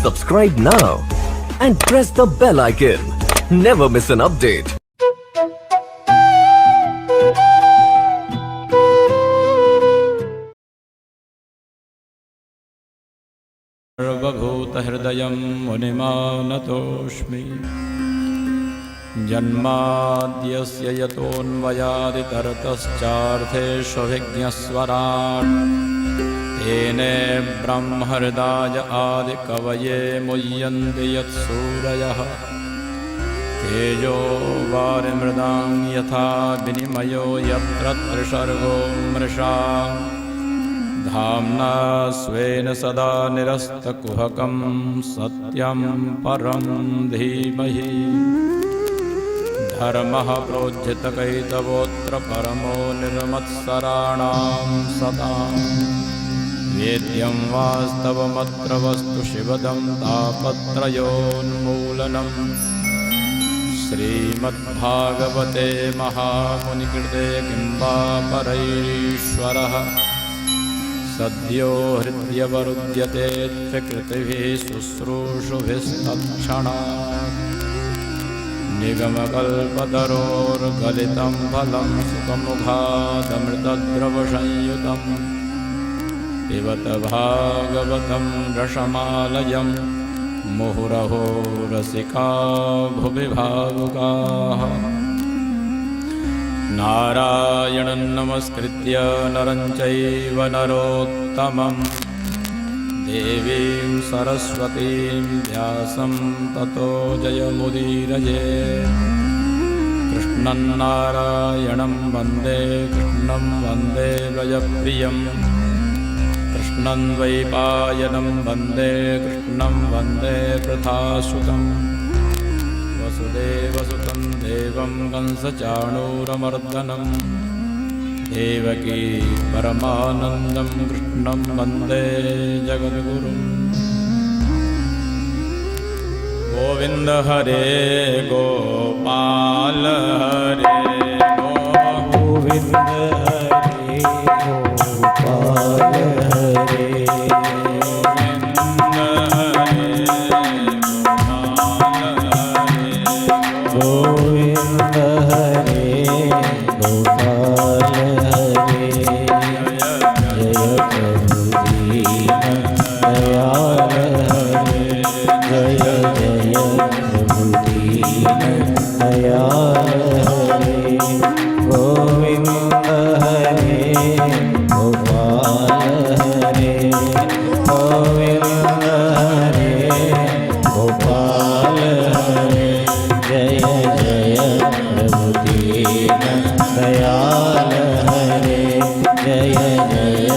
Subscribe now and press the bell icon. Never miss an update. सर्वभूतहृदयं मुनिमानतोऽस्मि जन्माद्यस्य यतोऽन्वयादितरतश्चार्थेष्वभिज्ञस्वराट् तेने ब्रह्महृदाय आदिकवये मुह्यन्ति यत्सूरयः तेजो वारिमृदां यथा विनिमयो यत्र त्रिसर्गो मृषा धाम्ना स्वेन सदा निरस्तकुहकं सत्यं परं धीमहि धर्मः प्रोज्झितकैतवोऽत्र परमो निर्मत्सराणां सदां वेद्यं वास्तवमत्र वस्तु शिवदं तापत्रयोन्मूलनं श्रीमद्भागवते महामुनिकृते किं वा परैरीश्वरः सद्यो हृद्यवरुध्यते त्रिकृतिभिः शुश्रूषुभिस्तत्क्षणात् निगमकल्पतरोर्गलितं फलं सुखमुखादमृतद्रवसंयुतं पिबत भागवतं रसमालयं मुहुरहो रसिका भुवि भावुकाः नारायणं नमस्कृत्य नरं चैव नरोत्तमं देवीं सरस्वतीं व्यासं ततो जयमुदीरये कृष्णं नारायणं वन्दे कृष्णं वन्दे व्रजप्रियं कृष्णं द्वैपायनं वन्दे कृष्णं वन्दे पृथासुतम् वसुदेवसुतं देवं कंसचाणूरमर्दनं देवकी परमानन्दं कृष्णं वन्दे जगद्गुरुं गोविन्द हरे गोपाल हरे गोविन्द हरे गोपाल हरे गोविन्द हरे गोपाल हरे जय प्रभु दीन दयाल हरे जय जय प्रभु दीन दयाल हरे गोविन्द हरे गोपाल हरे गोविन्द हरे गोपाल हरे जय जय प्रभु दीन दयाल हरे जय जय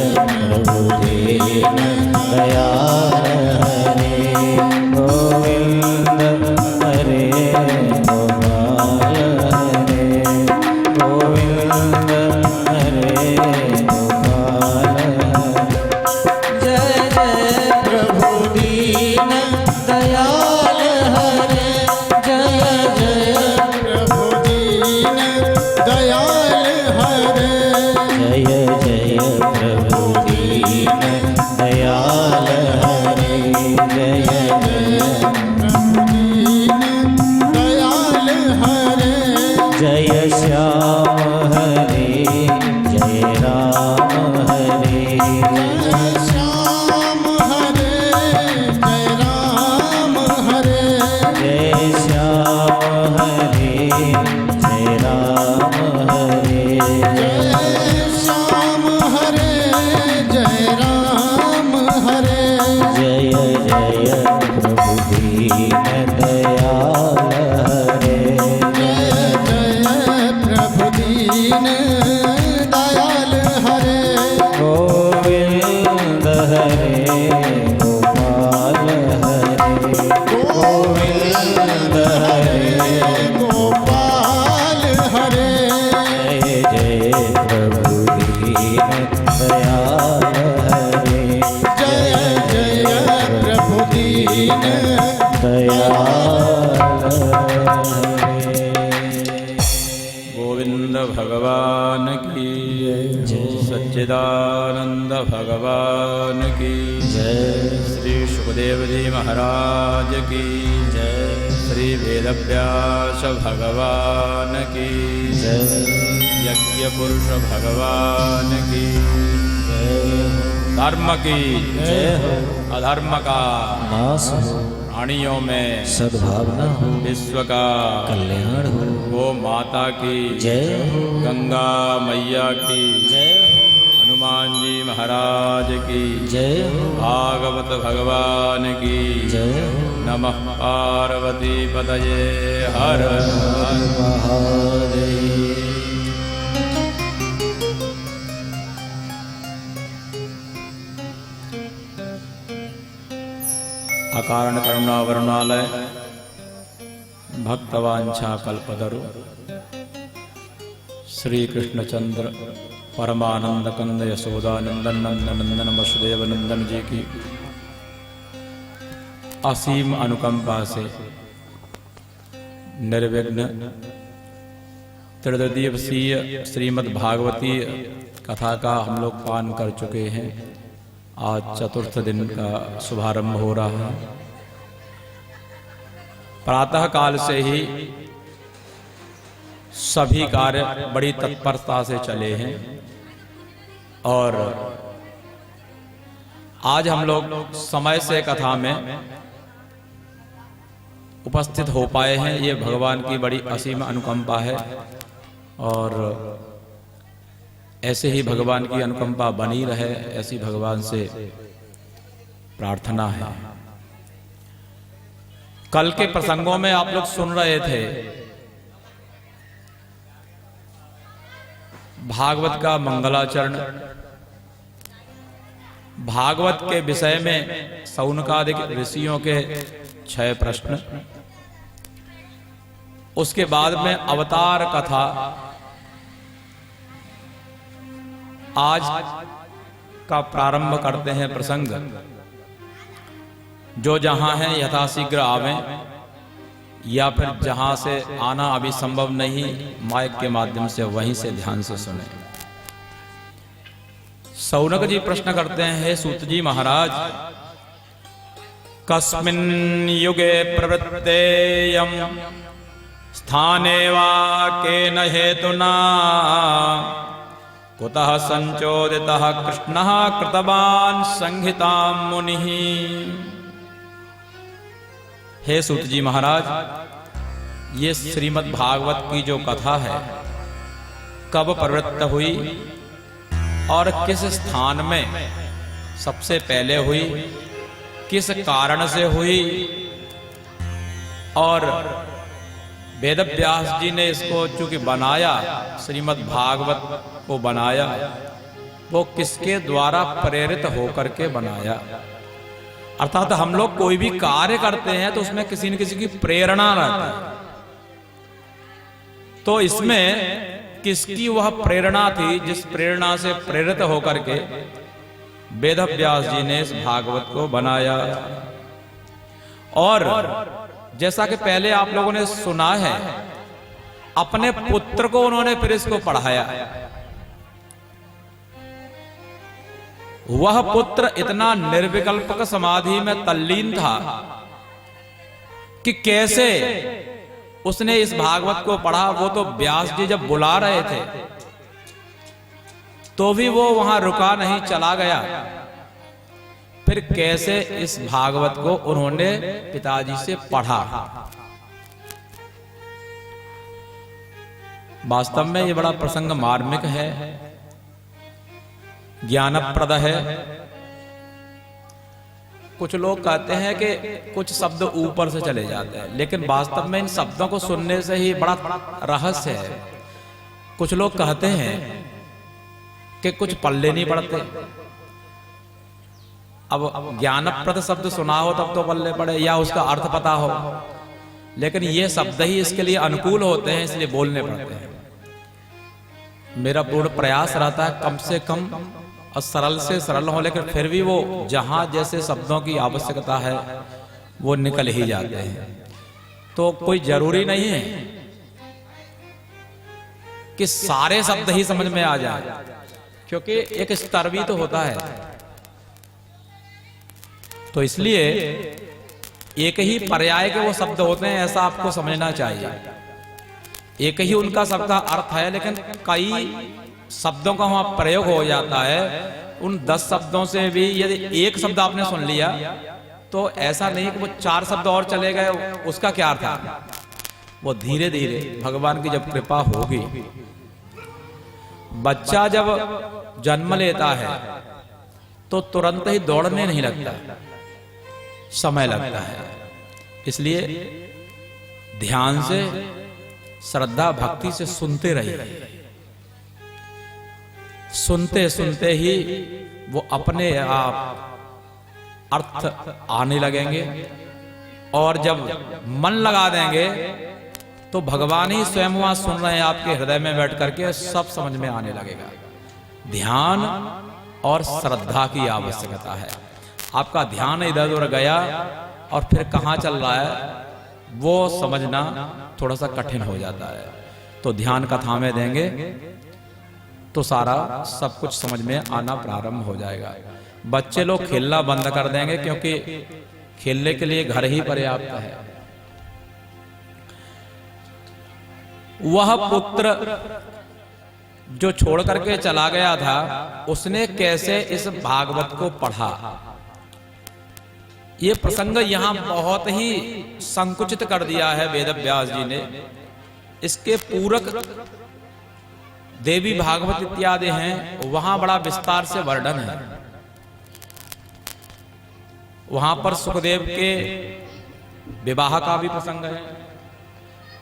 प्रभु दीन दयाल हरे गोविन्द हरे गोपाल हरे गोविन्द हरे गोपाल हरे जय जय प्रभु दीन दयाल हरे जय जय प्रभु दीन दयाल हरे जय जय प्रभु दीन दयाल हरे जय जय प्रभु दीन दयाल हरे जय श्याम हरे जय राम हरे जय श्याम हरे जय राम हरे जय श्याम हरे जय राम हरे जय श्याम हरे जय राम हरे जय जय प्रभु दीन दयाल हरे जय जय प्रभु दीन दयाल हरे गोविन्द हरे गोपाल हरे गोविन्द हरे गोपाल हरे जय जय प्रभु दीन दयाल हरे जय जय प्रभु दीन दयाल हरे गोविंद भगवान की जय, सच्चिदानंद भगवान की जय। श्री सुखदेव सुखदेव जी महाराज की जय श्री वेदव्यास भगवान की जय यज्ञ पुरुष भगवान की धर्म की जय हो अधर्म का नाश हो प्राणियों में सद्भावना हो विश्व का कल्याण हो गो माता की जय हो गंगा मैया की जय हो हनुमान जी महाराज की जय हो भागवत भगवान की जय हो नमः पार्वती पतये हर हर महादेव अकारण करुणा वरुणालय भक्तवांछा कल्पतरु श्री कृष्णचंद्र परमानंद कंद यशोदानंदन नंदन नंदन वसुदेव नंदन जी की असीम अनुकंपा से निर्विघ्न त्रिदिवसीय श्रीमद् भागवती कथा का हम लोग पान कर चुके हैं। आज चतुर्थ दिन का शुभारंभ हो रहा है। प्रातः काल से ही सभी कार्य बड़ी तत्परता से चले हैं और आज हम लोग समय से कथा में उपस्थित हो पाए हैं। ये भगवान की बड़ी असीम अनुकंपा है और ऐसे ही भगवान की अनुकंपा बनी रहे, ऐसी भगवान से प्रार्थना है। कल के प्रसंगों में आप लोग सुन रहे थे भागवत का मंगलाचरण, भागवत के विषय में सौनकादिक ऋषियों के 6 प्रश्न, उसके बाद में अवतार कथा। आज का प्रारंभ करते हैं प्रसंग। जो जहां है यथाशीघ्र आवें या फिर जहां से आना अभी संभव नहीं, माइक के माध्यम से वहीं से ध्यान से सुने। सौनक जी प्रश्न करते हैं, हे सूत जी महाराज, कस्मिन् युगे प्रवृत्तेयं स्थाने वा केन हेतुना कुतः संचोदितः कृष्णः कृतवान् संहितां मुनिः। हे सूत जी महाराज, ये श्रीमद् भागवत की जो कथा है कब प्रवृत्त हुई और किस स्थान में सबसे पहले हुई, किस कारण से हुई, और वेदव्यास जी ने इसको चूंकि बनाया, श्रीमद् भागवत को बनाया, वो किसके द्वारा प्रेरित होकर के बनाया। अर्थात हम लोग कोई भी कार्य करते हैं तो उसमें किसी न किसी की प्रेरणा रहती है। तो इसमें किसकी वह प्रेरणा थी जिस प्रेरणा से प्रेरित होकर के वेदव्यास जी ने इस भागवत को बनाया। और जैसा कि पहले आप लोगों ने सुना है, अपने पुत्र को उन्होंने फिर इसको पढ़ाया। वह पुत्र इतना निर्विकल्पक समाधि में तल्लीन था कि कैसे उसने इस भागवत को पढ़ा। वो तो व्यास जी जब बुला रहे थे तो भी वो वहां रुका नहीं, चला गया। फिर कैसे इस भागवत को उन्होंने पिताजी से पढ़ा। वास्तव में ये बड़ा प्रसंग मार्मिक है, ज्ञानप्रद है। कुछ लोग कहते हैं कि कुछ शब्द ऊपर से चले जाते हैं, लेकिन वास्तव में इन शब्दों को सुनने से ही बड़ा रहस्य है। कुछ लोग कहते हैं कि कुछ पल्ले नहीं पड़ते। अब ज्ञानप्रद शब्द सुना हो तब तो पल्ले पड़े या उसका अर्थ पता हो, लेकिन ये शब्द ही इसके लिए अनुकूल होते हैं, इसलिए बोलने पड़ते हैं। मेरा पूर्ण प्रयास रहता है कम से कम और सरल से सरल हो, लेकिन फिर भी वो जहां जैसे शब्दों की आवश्यकता है वो निकल ही जाते हैं। तो कोई जरूरी नहीं है कि सारे शब्द ही समझ में आ जाए, क्योंकि एक स्तर भी तो होता है। तो इसलिए एक ही पर्याय के वो शब्द होते हैं, ऐसा आपको समझना चाहिए। एक ही उनका शब्द का अर्थ है, लेकिन कई शब्दों का वहां प्रयोग हो जाता है। उन 10 शब्दों से भी यदि एक शब्द आपने सुन लिया तो ऐसा नहीं कि वो 4 शब्द और चले गए, उसका क्या अर्थ है? वो धीरे धीरे भगवान की जब कृपा होगी, बच्चा जब जन्म लेता है तो तुरंत ही दौड़ने नहीं लगता, समय लगता है। इसलिए ध्यान से, श्रद्धा भक्ति से सुनते रहिए। सुनते सुनते ही वो अपने आप अर्थ आने लगेंगे, और जब मन लगा देंगे तो भगवान ही स्वयं वहां सुन रहे हैं आपके हृदय में बैठ करके, सब समझ में आने लगेगा। ध्यान और श्रद्धा की आवश्यकता है। आपका ध्यान इधर उधर गया और फिर कहाँ चल रहा है वो समझना थोड़ा सा कठिन हो जाता है। तो ध्यान कथा में देंगे तो सारा सब कुछ समझ में आना प्रारंभ हो जाएगा। बच्चे लोग खेलना बंद कर देंगे, क्योंकि खेलने के लिए घर ही पर्याप्त है। वह पुत्र जो छोड़ करके चला गया था, उसने कैसे इस भागवत को पढ़ा, ये प्रसंग यहां बहुत ही संकुचित कर दिया है वेद व्यास जी ने। इसके पूरक देवी भागवत इत्यादि हैं, वहां बड़ा विस्तार से वर्णन है। वहां पर सुखदेव के विवाह का भी प्रसंग है,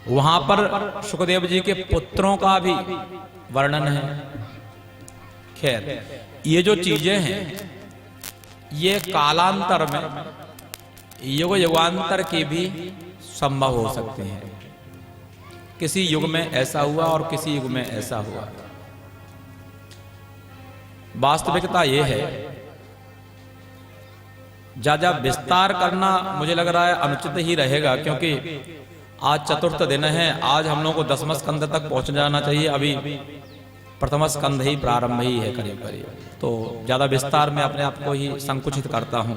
वहां पर सुखदेव जी के पुत्रों का भी वर्णन है। खैर, ये जो चीजें हैं ये कालांतर में, युग युगांतर की भी संभव हो सकती हैं। किसी युग में ऐसा हुआ और किसी युग में ऐसा हुआ। वास्तविकता ये है, ज्यादा विस्तार करना मुझे लग रहा है अनुचित ही रहेगा, क्योंकि आज चतुर्थ दिन है। आज हम लोगों को 10वें स्कंद तक पहुंच जाना चाहिए। अभी प्रथम स्कंद ही प्रारंभ ही है करीब करीब। तो ज्यादा विस्तार में अपने आप को ही संकुचित करता हूं।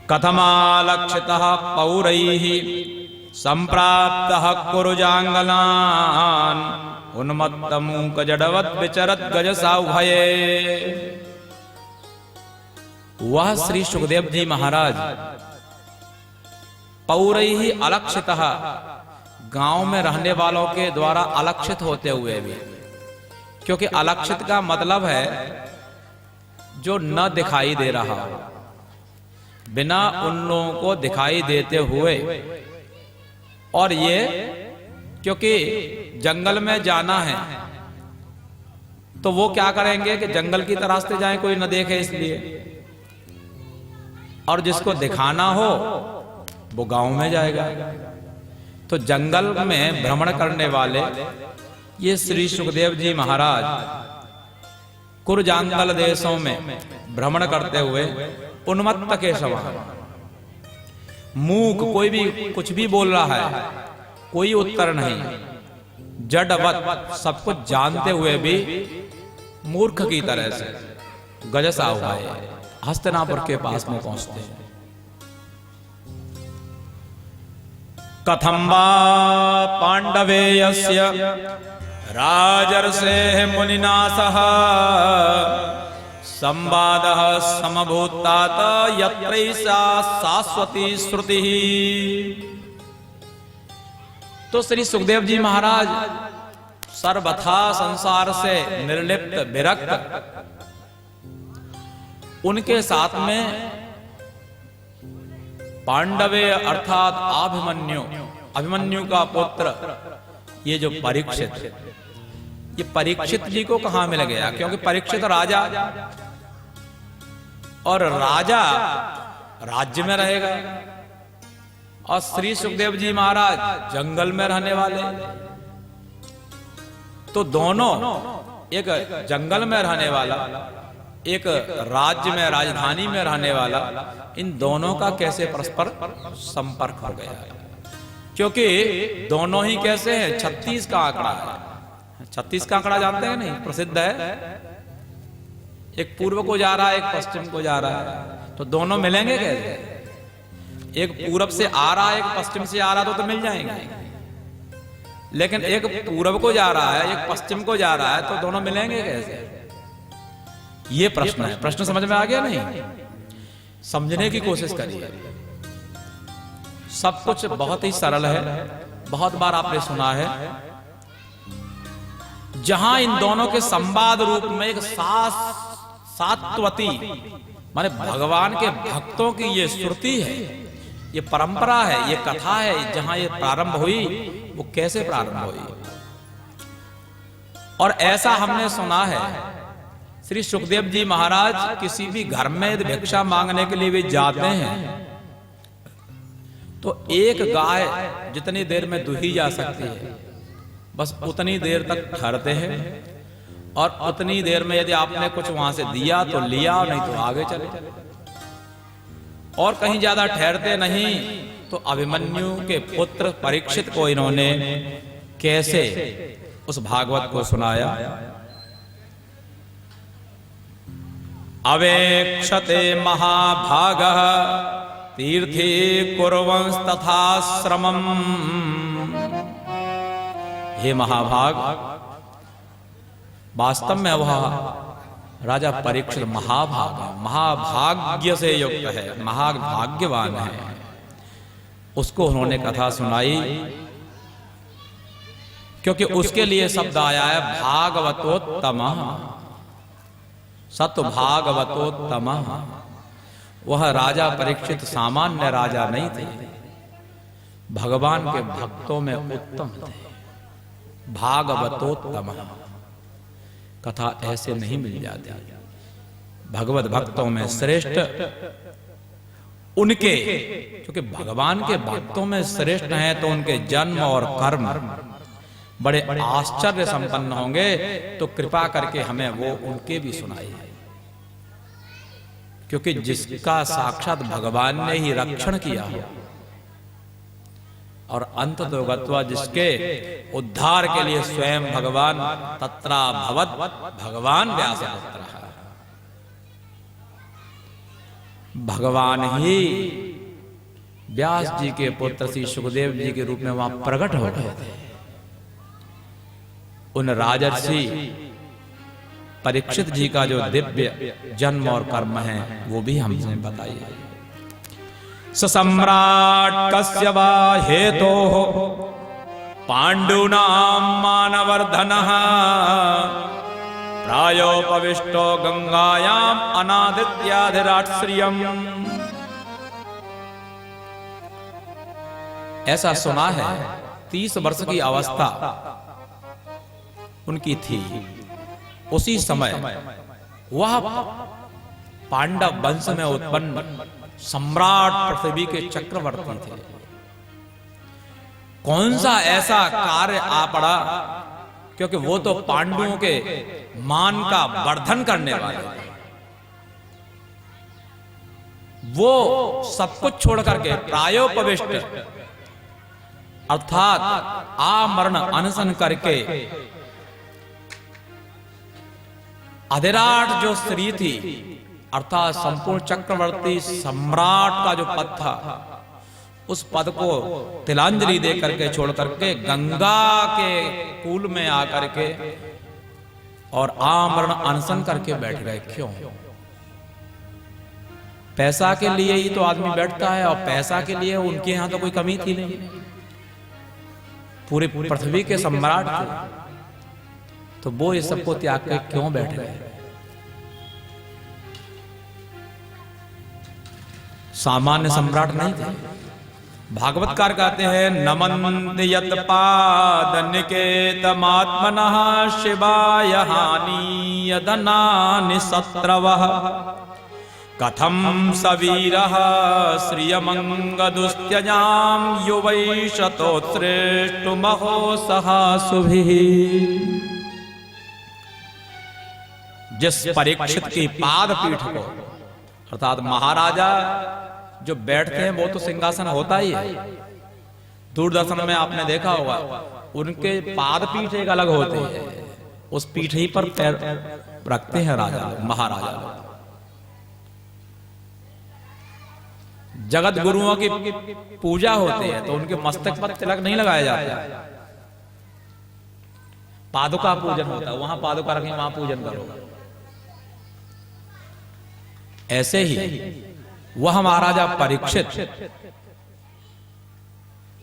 कथमालक्षितः पौरैः संप्राप्तः कुरुजांगलान् उन्मत्तमूक जडवत् विचरत् गजसाउभये। वह श्री सुखदेव जी महाराज पौरैः अलक्षितः, गांव में रहने वालों के द्वारा अलक्षित होते हुए भी, क्योंकि अलक्षित का मतलब है जो न दिखाई दे रहा हो, बिना उन लोगों को दिखाई देते हुए। और ये क्योंकि जंगल में जाना है तो वो क्या करेंगे कि जंगल की तरह से जाएं, कोई न देखे इसलिए। और जिसको दिखाना हो वो गांव में जाएगा। तो जंगल में भ्रमण करने वाले ये श्री सुखदेव जी महाराज कुरुजांगल देशों में भ्रमण करते हुए उन्मत्त के समान, मूक, कोई भी कुछ भी बोल रहा है, कोई उत्तर नहीं, जडवत, सब कुछ जानते हुए भी मूर्ख की तरह से गजसा हुआ है, हस्तिनापुर के पास में पहुंचते हैं। कथं वा पांडवेयस्य राजर्षेः मुनिना सह संवादः समभूतात यत्रैषा शाश्वती श्रुतिः। तो श्री सुखदेव जी महाराज सर्वथा संसार से निर्लिप्त विरक्त, उनके साथ में पांडवे अर्थात अभिमन्यु, अभिमन्यु का पुत्र ये जो परीक्षित, ये परीक्षित जी को कहां मिल गया? क्योंकि परीक्षित राजा, और राजा राज्य में रहेगा, और श्री सुखदेव जी महाराज जंगल में रहने वाले। तो दोनों, एक जंगल में रहने वाला, एक राज्य में, राजधानी में रहने वाला, इन दोनों का कैसे परस्पर संपर्क हो गया? क्योंकि दोनों ही कैसे हैं? 36 का आंकड़ा है। 36 का आंकड़ा जानते हैं नहीं? प्रसिद्ध है। एक पूर्व को जा रहा है, एक पश्चिम को जा रहा है। तो दोनों मिलेंगे कैसे? एक पूरब से आ रहा है, एक पश्चिम से आ रहा तो मिल जाएंगे, लेकिन एक पूरब को जा रहा है, एक पश्चिम को जा रहा है, तो दोनों मिलेंगे कैसे? ये प्रश्न है। प्रश्न समझ में आ गया? नहीं, समझने की कोशिश करिए। सब कुछ बहुत ही सरल है। बहुत बार आपने सुना है, जहां इन दोनों के संवाद रूप में एक सात्वती माने भगवान के भक्तों की ये श्रुति है, ये परंपरा है, ये कथा है, जहां ये प्रारंभ हुई, वो कैसे प्रारंभ हुई? और ऐसा हमने सुना है, श्री सुखदेव जी महाराज किसी भी घर में यदि भिक्षा मांगने के लिए भी जाते हैं तो एक गाय जितनी देर में दुही जा सकती है बस उतनी देर तक ठहरते हैं, और उतनी देर में यदि आपने कुछ वहां से दिया तो लिया, नहीं तो आगे चले, और कहीं ज्यादा ठहरते नहीं। तो अभिमन्यु के पुत्र परीक्षित को इन्होंने कैसे उस भागवत को सुनाया। अवेक्षते महाभागः तीर्थे कुर्वंस तथाश्रमम्। हे महाभाग, वास्तव में वह राजा परीक्षित महाभाग है, महाभाग्य से युक्त है, महाभाग्यवान है। उसको उन्होंने कथा सुनाई, क्योंकि उसके लिए शब्द आया है भागवतोत्तमः, सत भागवतोत्तमः। वह राजा परीक्षित सामान्य राजा नहीं थे, भगवान के भक्तों में उत्तम थे, भागवतोत्तमः। कथा ऐसे नहीं मिल जाती। भगवत भक्तों में श्रेष्ठ उनके, क्योंकि भगवान के भक्तों में श्रेष्ठ हैं तो उनके जन्म और कर्म बड़े आश्चर्य संपन्न होंगे। तो कृपा करके हमें वो उनके भी सुनाइए, क्योंकि जिसका साक्षात भगवान ने ही रक्षण किया हो और अंत तो गत्वा जिसके उद्धार के लिए स्वयं भगवान तत्रा भवत भगवान व्यास पुत्र, भगवान ही व्यास जी के पुत्र श्री सुखदेव जी के रूप में वहां प्रकट हो गए थे। उन राजर्षि परीक्षित जी का जो दिव्य जन्म और कर्म है वो भी हमने बताइए। सम्राट कस्य वा हेतोः पांडूनां मानवर्धनः प्रायोपविष्टो गंगायाम् अनादित्याधिराट्श्रियम्। ऐसा सुना है 30 वर्ष की अवस्था उनकी थी। उसी समय वह पांडव वंश में उत्पन्न सम्राट पृथ्वी के चक्रवर्ती थे। कौन सा ऐसा कार्य आ पड़ा, क्योंकि वो तो पांडवों के मान का वर्धन करने वाले थे। वो सब कुछ छोड़ करके प्रायोपविष्ट अर्थात आमरण अनशन करके अधिराट जो स्त्री थी अर्थात संपूर्ण चक्रवर्ती सम्राट का जो पद था उस पद को तिलांजलि दे करके छोड़ करके गंगा के कूल में आकर के और आमरण अनशन करके बैठ गए। क्यों? पैसा के लिए ही तो आदमी बैठता है, और पैसा के लिए उनके यहां तो कोई कमी थी नहीं, पूरी पृथ्वी के सम्राट थे। तो वो ये सबको त्याग के क्यों बैठ गए? सामान्य सम्राट नहीं थे। भागवतकार कहते हैं नमन्ति यत् पाद निकेतमात्मनः शिवाय हानियदनानि शत्रवः कथं सवीरः श्रियमंगदुस्त्यजां युवैषतोत्सृष्टुमहो सहासुभिः। जिस परीक्षित की पाद पीठ को अर्थात महाराजा जो बैठते हैं वो तो सिंहासन होता ही है। दूरदर्शन में आपने देखा होगा उनके पाद पीठ एक अलग होते हैं, उस पीठ ही पर पैर रखते हैं राजा महाराजा। जगत गुरुओं की पूजा होती है तो उनके मस्तक पर तिलक नहीं लगाया जाता। पादुका पूजन होता है, वहां पादुका रखें, वहां पूजन करो। ऐसे ही वह महाराजा परीक्षित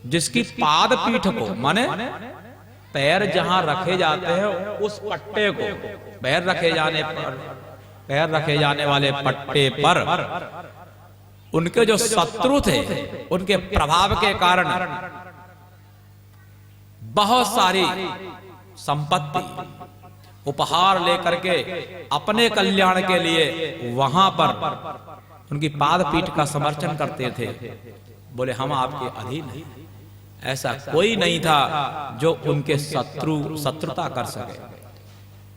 जिसकी पाद पीठ को माने पैर जहां रखे जाते हैं उस पट्टे को, पैर रखे जाने वाले पट्टे पर उनके जो शत्रु थे उनके प्रभाव के कारण बहुत सारी संपत्ति उपहार लेकर के अपने कल्याण के लिए वहां पर उनकी पाद पीठ का समर्थन करते थे। बोले हम आपके अधीन हैं। ऐसा कोई नहीं था जो उनके शत्रुता कर सके।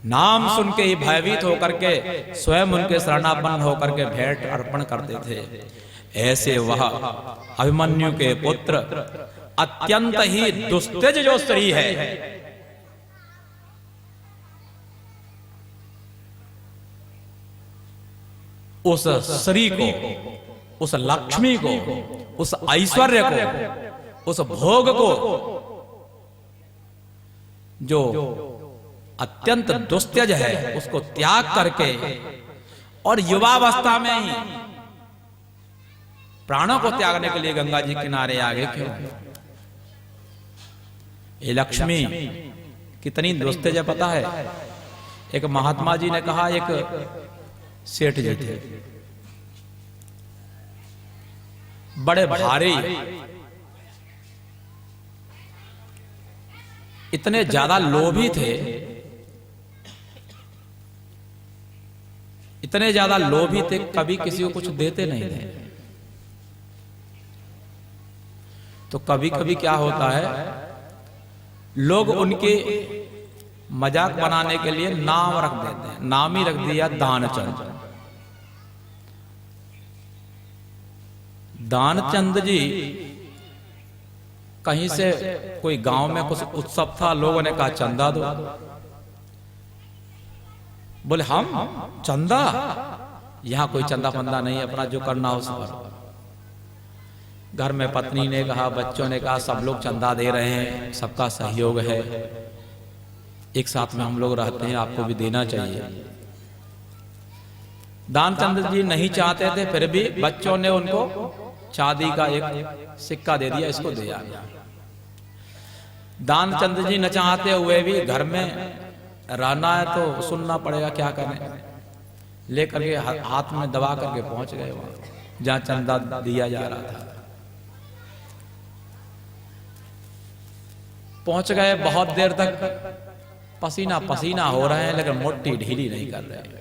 नाम सुन के ही भयभीत होकर के स्वयं उनके शरणापन्न होकर के भेंट अर्पण करते थे। ऐसे वह अभिमन्यु के पुत्र अत्यंत ही दुस्तेज जो स्त्री है, उस स्त्री को, उस लक्ष्मी को, उस ऐश्वर्य को, उस भोग को जो अत्यंत दुस्त्यज है उसको त्याग करके और युवावस्था में ही प्राणों को त्यागने के लिए गंगा जी किनारे आगे क्यों? ये लक्ष्मी कितनी दुस्त्यज है पता है? एक महात्मा जी ने कहा, एक सेठ जी थे, बड़े भारी, इतने ज्यादा लोभी थे, इतने ज्यादा लोभी थे, कभी किसी को कुछ देते नहीं थे। तो कभी कभी क्या होता है, लोग उनके मजाक बनाने के लिए नाम रख देते हैं। नाम ही रख दिया दानचंद। दानचंद जी कहीं से कोई गांव में कुछ उत्सव था, लोगों ने कहा चंदा दो। बोले हम चंदा? यहां कोई चंदा फंदा नहीं, अपना जो करना हो सब करो। घर में पत्नी ने कहा, बच्चों ने कहा, सब लोग चंदा दे रहे हैं, सबका सहयोग है, एक साथ में हम लोग रहते हैं, आपको भी देना चाहिए। दानचंद जी नहीं चाहते थे, फिर भी बच्चों ने उनको चांदी का एक सिक्का दे दिया, इसको दे आया। दानचंद जी न चाहते हुए भी घर में रहना है तो सुनना पड़ेगा, क्या करें। लेकर के हाथ में दबा करके पहुंच गए वहां जहां चंदा दिया जा रहा था। पहुंच गए, बहुत देर तक पसीना पसीना हो रहे हैं, लेकिन मुट्ठी ढीली नहीं कर रहे।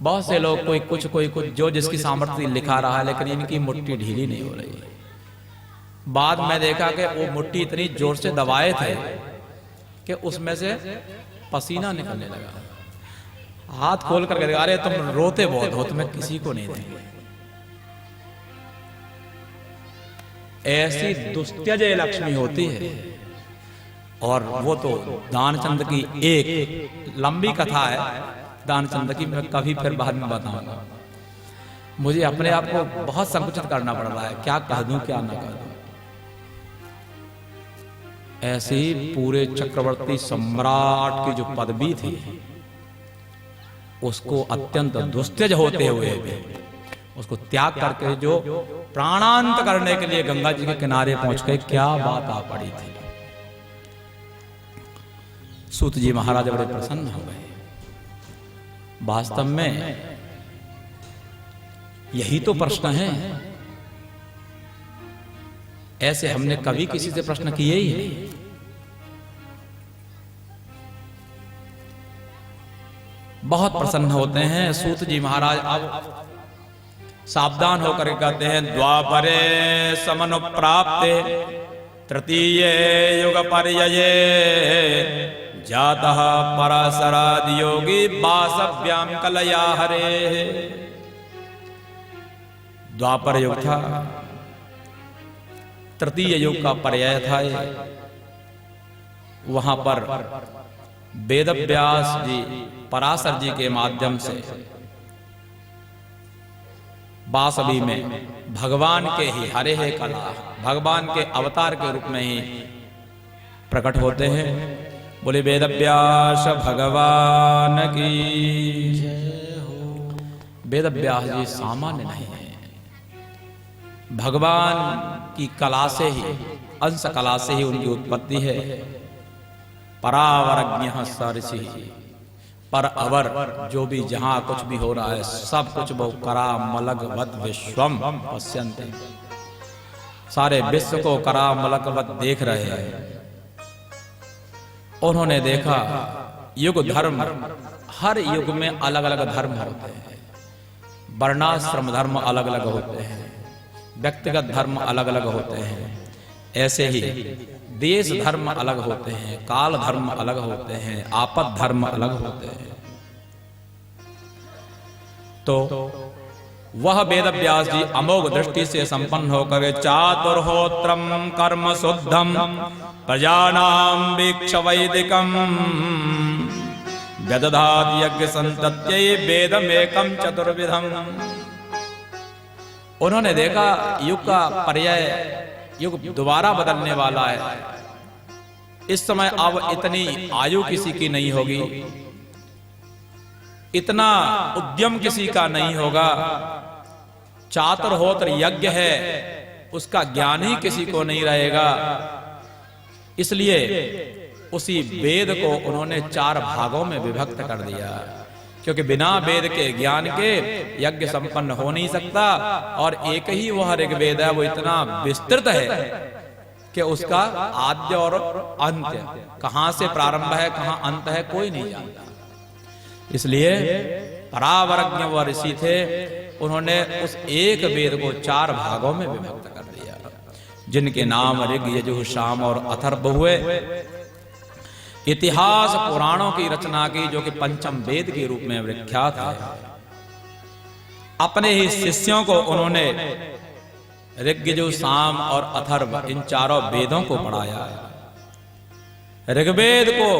बहुत से लोग कोई कुछ जो जिसकी सामर्थ्य लिखा रहा है, लेकिन इनकी मुट्ठी ढीली नहीं हो रही। बाद में देखा कि वो मुट्ठी इतनी जोर से दबाए थे कि उसमें से पसीना निकलने लगा। हाथ खोल कर अरे तुम रोते बहुत हो, तुम्हें किसी को नहीं देंगे। ऐसी दुस्त्यज लक्ष्मी होती है। और वो तो दानचंद की एक लंबी कथा है दानचंद की, मैं कभी फिर बाद में बताऊंगा। मुझे अपने आप को बहुत संकुचित करना पड़ रहा है, क्या कह दूं क्या ना कह दूं। ऐसे ही पूरे चक्रवर्ती सम्राट की जो पदवी थी उसको अत्यंत दुस्त्यज होते हुए भी उसको त्याग करके जो प्राणांत करने के लिए गंगा जी के किनारे पहुंच गए। क्या बात आ पड़ी थी। सूत जी महाराज बड़े प्रसन्न हो गए। वास्तव में यही तो प्रश्न है, ऐसे हमने कभी किसी से प्रश्न किए ही नहीं। बहुत प्रसन्न होते हैं सूत जी महाराज। अब सावधान होकर कहते हैं, द्वापरे समनु प्राप्ते तृतीय युग पर्यये जातः पराशराद योगी वासव्याम कलया हरे। द्वापर युग था, तृतीय युग का पर्याय था ये। वहां पर वेदव्यास जी पराशर जी के माध्यम से बासवी में भगवान के ही हरे है कला, भगवान के अवतार के रूप में ही प्रकट होते हैं। बोले वेद व्यास भगवान की। वेद व्यास जी सामान्य नहीं है, भगवान की कला से ही, अंश कला से ही उनकी उत्पत्ति है। परावरज्ञ सरसि, पर अवर जो भी जहां कुछ भी हो रहा है सब कुछ वो करामलगवत विश्वम पश्यन्ते, सारे विश्व को करामलगवत देख रहे हैं। उन्होंने देखा युग धर्म, हर युग में अलग अलग धर्म होते हैं, वर्णाश्रम धर्म अलग अलग होते हैं, व्यक्तिगत धर्म अलग अलग होते हैं। ऐसे ही देश धर्म अलग होते हैं, काल धर्म अलग होते हैं, आपद धर्म अलग होते हैं। तो वह वेद व्यास जी अमोघ दृष्टि से संपन्न होकर चातुर्होत्रम कर्म शुद्धम प्रजानां वीक्ष वैदिकम व्यदधात यज्ञ संतत्यै वेदमेकं चतुर्विधम। उन्होंने देखा युग का पर्याय, युग दोबारा बदलने वाला है। इस समय अब इतनी आयु किसी की नहीं होगी, इतना उद्यम किसी का नहीं होगा। चातुर्होत्र यज्ञ है, उसका ज्ञान ही किसी को नहीं रहेगा। इसलिए उसी वेद को उन्होंने 4 भागों में विभक्त कर दिया, क्योंकि बिना वेद के ज्ञान के यज्ञ संपन्न हो नहीं सकता। और एक ही वह ऋग्वेद है, वो इतना विस्तृत है कि उसका आद्य और अंत्य, कहां से प्रारंभ है कहां अंत है, कोई नहीं जानता। इसलिए परावरज्ञ व ऋषि थे, उन्होंने उस एक वेद को 4 भागों में विभक्त कर दिया, जिनके नाम ऋग यजुः साम और अथर्व हुए। इतिहास पुराणों की रचना की, जो कि पंचम वेद के रूप में विख्यात है। अपने ही शिष्यों को उन्होंने ऋग यजुः साम और अथर्व इन 4 वेदों को पढ़ाया। ऋग्वेद को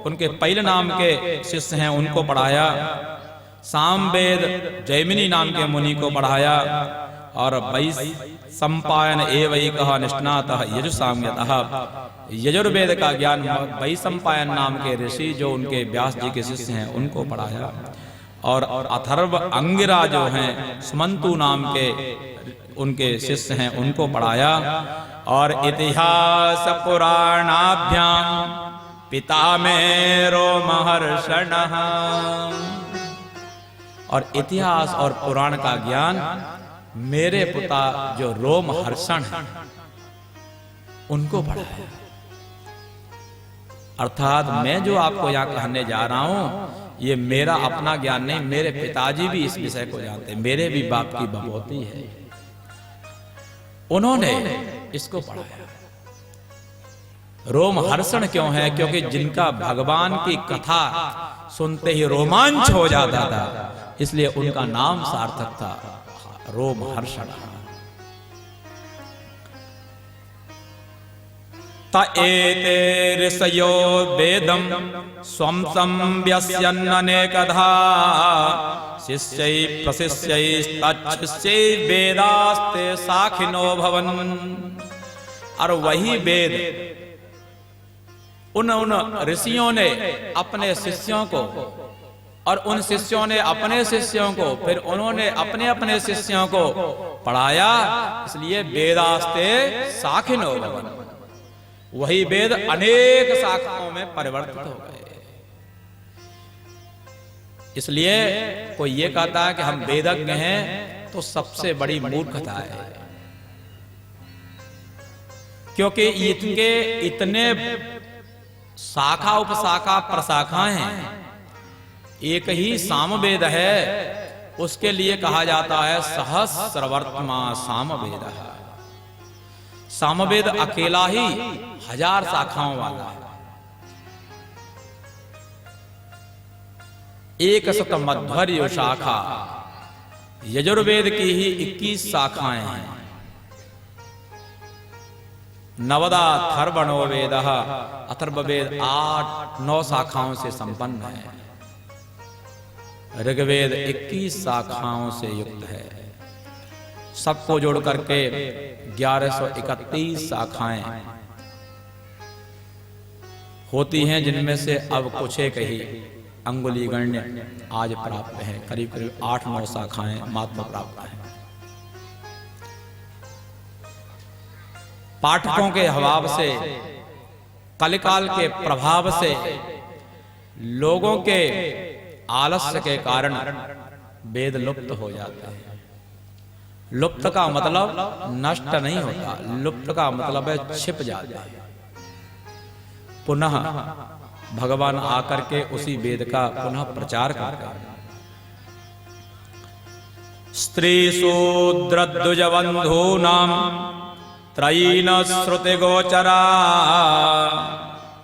उनके पहले नाम के शिष्य हैं उनको पढ़ाया, सामवेद जैमिनी नाम के मुनि को पढ़ाया, और वैशंपायन एवैकः निष्णातः यजुसाम्यतः, यजुर्वेद का ज्ञान वैशंपायन नाम के ऋषि जो उनके व्यास जी के शिष्य हैं उनको पढ़ाया। और अथर्व अंगिरा जो हैं सुमंतु नाम के उनके शिष्य हैं उनको पढ़ाया। और इतिहास पुराणाभ्याम पितामहो महर्षणः, और इतिहास और पुराण का ज्ञान मेरे पिता जो रोमहर्षण हैं उनको पढ़ाया। अर्थात मैं जो आपको यहां कहने जा रहा हूं ये मेरा अपना ज्ञान नहीं, मेरे पिताजी भी इस विषय को जानते हैं, मेरे भी बाप की बपौती है, उन्होंने इसको पढ़ाया। रोमहर्षण क्यों है? क्योंकि जिनका भगवान की कथा सुनते ही रोमांच हो जाता था, इसलिए उनका नाम सार्थक था रोमहर्षण। त एते ऋषयो वेदं स्वं संव्यस्यन्नेकधा शिष्यै प्रशिष्यै वेदास्ते साखिनो भवन। और वही वेद उन ऋषियों ने अपने शिष्यों को, और उन शिष्यों ने अपने शिष्यों को, फिर उन्होंने अपने अपने शिष्यों को पढ़ाया। इसलिए वेदास्ते साखिनो भवन, वही वेद अनेक शाखाओं में परिवर्तित हो गए। इसलिए कोई ये कहता है कि हम वेदज्ञ हैं तो सबसे बड़ी मूर्खता है, क्योंकि इनके इतने शाखा उपशाखा प्रशाखाएं हैं। एक ही सामवेद है, उसके लिए कहा जाता है सहस्रवर्त्मा सामवेदः। सामवेद अकेला ही 1000 शाखाओं वाला है। 100 मध्वर्य शाखा, यजुर्वेद की ही 21 शाखाएं हैं। नवदा अथर्वणो वेदः, अथर्ववेद 8-9 शाखाओं से संपन्न है। ऋग्वेद 21 शाखाओं से युक्त है। सबको जोड़ करके 1131 शाखाएं होती हैं, जिनमें से अब कुछ एक ही अंगुली गण्य आज प्राप्त है। करीब करीब 8-9 शाखाएं मात्र प्राप्त हैं। पाठकों के हवाब से, कलिकाल के प्रभाव से, लोगों के आलस्य के कारण वेद लुप्त हो जाते हैं। लुप्त का मतलब नष्ट नहीं होता, लुप्त का मतलब है छिप जाता है। पुनः भगवान आकर के उसी वेद का पुनः प्रचार करते हैं। स्त्री शूद्र द्विज बंधूनाम त्रयीन श्रुति गोचरा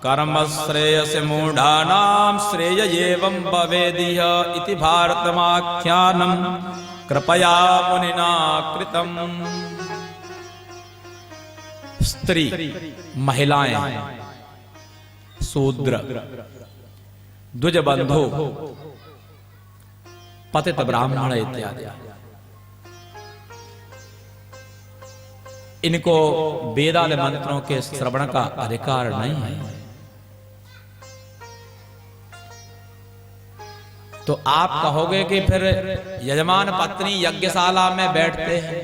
कर्म श्रेयस मूढ़ानाम श्रेय एवं भवेदिह इति भारतमाख्यानम कृपया मुनिना कृतम। स्त्री, महिलाएं, शूद्र, द्विज बंधु, पतित ब्राह्मण इत्यादि, इनको वेदाल मंत्रों के श्रवण का अधिकार नहीं है। तो आप कहोगे कि फिर यजमान पत्नी यज्ञशाला में बैठते हैं,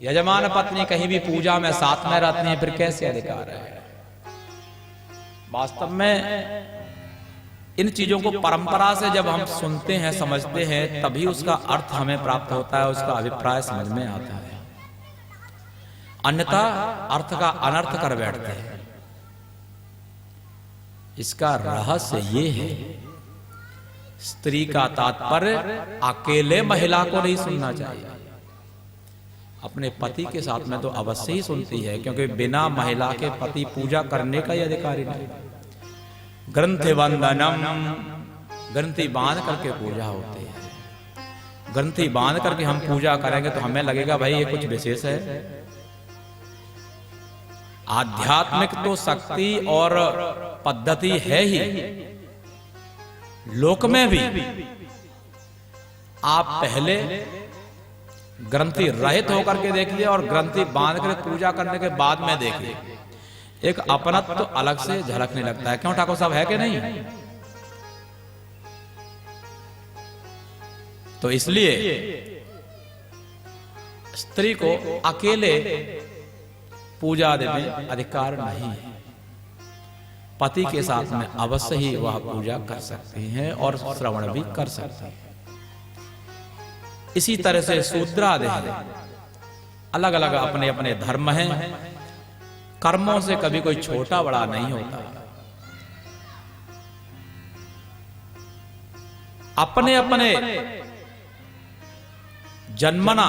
यजमान पत्नी कहीं भी पूजा में साथ में रहती हैं, फिर कैसे अधिकार है? वास्तव में इन चीजों को परंपरा से जब हम सुनते हैं, समझते हैं, तभी उसका अर्थ हमें प्राप्त होता है, उसका अभिप्राय समझ में आता है। अन्यथा अर्थ का अनर्थ कर बैठते हैं। इसका रहस्य ये है, स्त्री का तात्पर्य अकेले महिला को नहीं सुनना चाहिए, अपने पति के साथ में तो अवश्य ही सुनती है, क्योंकि बिना महिला के पति पूजा करने का ही अधिकारी नहीं। ग्रंथि वंदनम, ग्रंथि बांध करके पूजा होती है। ग्रंथि बांध करके हम पूजा करेंगे तो हमें लगेगा भाई ये कुछ विशेष है। आध्यात्मिक तो शक्ति और पद्धति है ही, लोक में भी आप पहले ग्रंथि रहित होकर के देखिए और ग्रंथि बांध कर पूजा करने के बाद में देखिए, एक अपनत्व तो अलग से झलकने लगता है। क्यों ठाकुर साहब, है कि नहीं? तो इसलिए स्त्री को अकेले पूजा आदि में अधिकार नहीं है। पति के साथ में अवश्य ही वह पूजा कर सकती हैं और श्रवण भी कर सकती हैं। इसी तरह से शूद्रादि अलग अलग अपने अपने धर्म हैं। कर्मों से कभी कोई छोटा बड़ा नहीं होता। अपने अपने जन्मना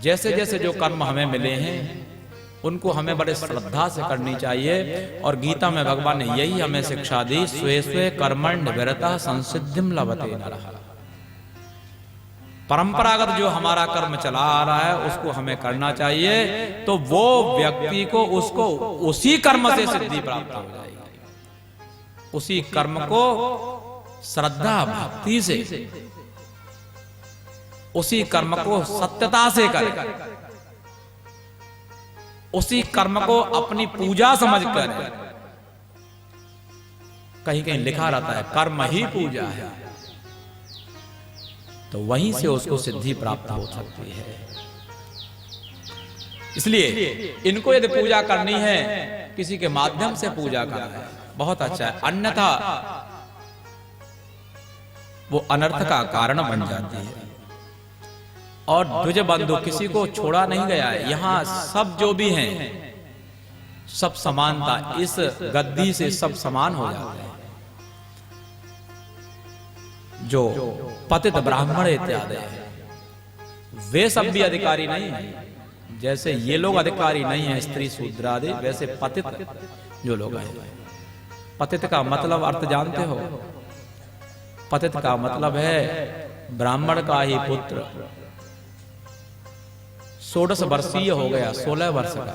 जैसे जैसे जो कर्म हमें मिले हैं उनको हमें बड़े श्रद्धा से करनी चाहिए। और गीता में भगवान ने यही हमें शिक्षा दी, स्वे स्वे कर्मण्य निवृत्तः संसिद्धिं लभते नरः। परंपरागत जो हमारा कर्म चला आ रहा है उसको हमें करना चाहिए, तो वो व्यक्ति को उसको उसी कर्म से सिद्धि प्राप्त हो जाएगी। उसी कर्म को श्रद्धा भक्ति से, उसी कर्म को सत्यता से करे, उसी कर्म को अपनी पूजा समझकर। कहीं कहीं लिखा रहता है कर्म ही पूजा है, तो वहीं से उसको सिद्धि प्राप्त हो सकती है। इसलिए इनको यदि पूजा करनी है किसी के माध्यम से पूजा करना है बहुत अच्छा है, अन्यथा वो अनर्थ का कारण बन जाती है। और द्विज बंधु किसी को छोड़ा नहीं गया है, यहां सब जो भी हैं सब समानता, इस गद्दी से सब समान हो जाते हैं। जो पतित ब्राह्मण इत्यादि वे सब भी अधिकारी नहीं है। जैसे ये लोग अधिकारी नहीं है स्त्री शूद्र आदि, वैसे पतित जो लोग हैं, पतित का मतलब अर्थ जानते हो? पतित का मतलब है ब्राह्मण का ही पुत्र 16 वर्षीय हो गया, 16 वर्ष का,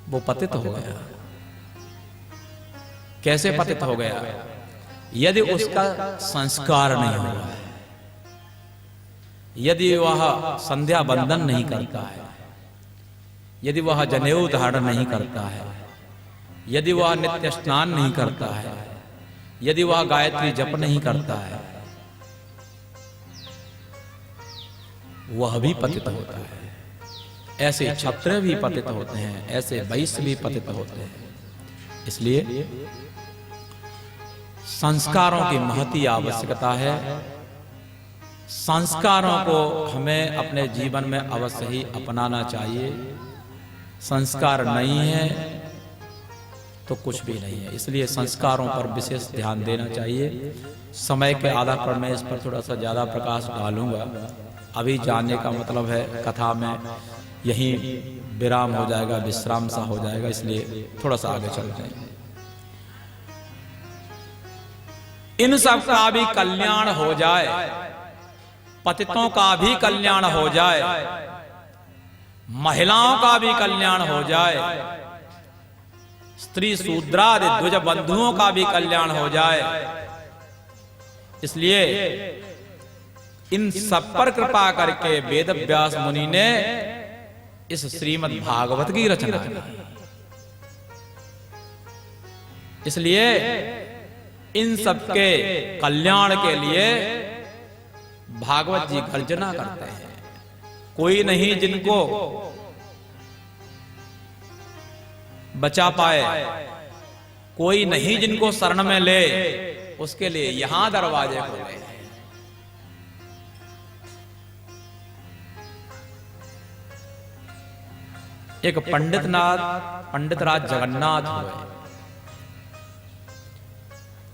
वो पतित हो गया। कैसे पतित हो गया? यदि उसका संस्कार नहीं हुआ है, यदि वह संध्या बंदन नहीं करता है, यदि वह जनेऊ धारण नहीं करता है, यदि वह नित्य स्नान नहीं करता है, यदि वह गायत्री जप नहीं करता है, वह भी पतित होता है। ऐसे क्षत्रिय भी पतित होते हैं, ऐसे वैश्य भी पतित होते हैं। इसलिए संस्कारों की महती आवश्यकता है। संस्कारों को हमें अपने जीवन में अवश्य ही अपनाना चाहिए। संस्कार नहीं है तो कुछ भी नहीं है। इसलिए संस्कारों पर विशेष ध्यान देना चाहिए। समय के आधार पर मैं इस पर थोड़ा सा ज्यादा प्रकाश डालूंगा। अभी जानने का मतलब है कथा में यहीं विराम हो जाएगा, विश्राम सा हो जाएगा, इसलिए थोड़ा सा आगे चलते हैं। इन सब का भी कल्याण हो जाए, पतितों का भी कल्याण हो जाए, महिलाओं का भी कल्याण हो जाए, स्त्री शूद्रादि द्विज बंधुओं का भी कल्याण हो जाए। इसलिए इन सब पर कृपा करके वेद व्यास मुनि ने इस श्रीमद् भागवत की रचना की। इसलिए इन सबके कल्याण के लिए भागवत जी गर्जना करते हैं। कोई नहीं जिनको बचा पाए, कोई नहीं जिनको शरण में ले, उसके लिए यहां दरवाजे खोले हैं। एक पंडितराज जगन्नाथ हुए।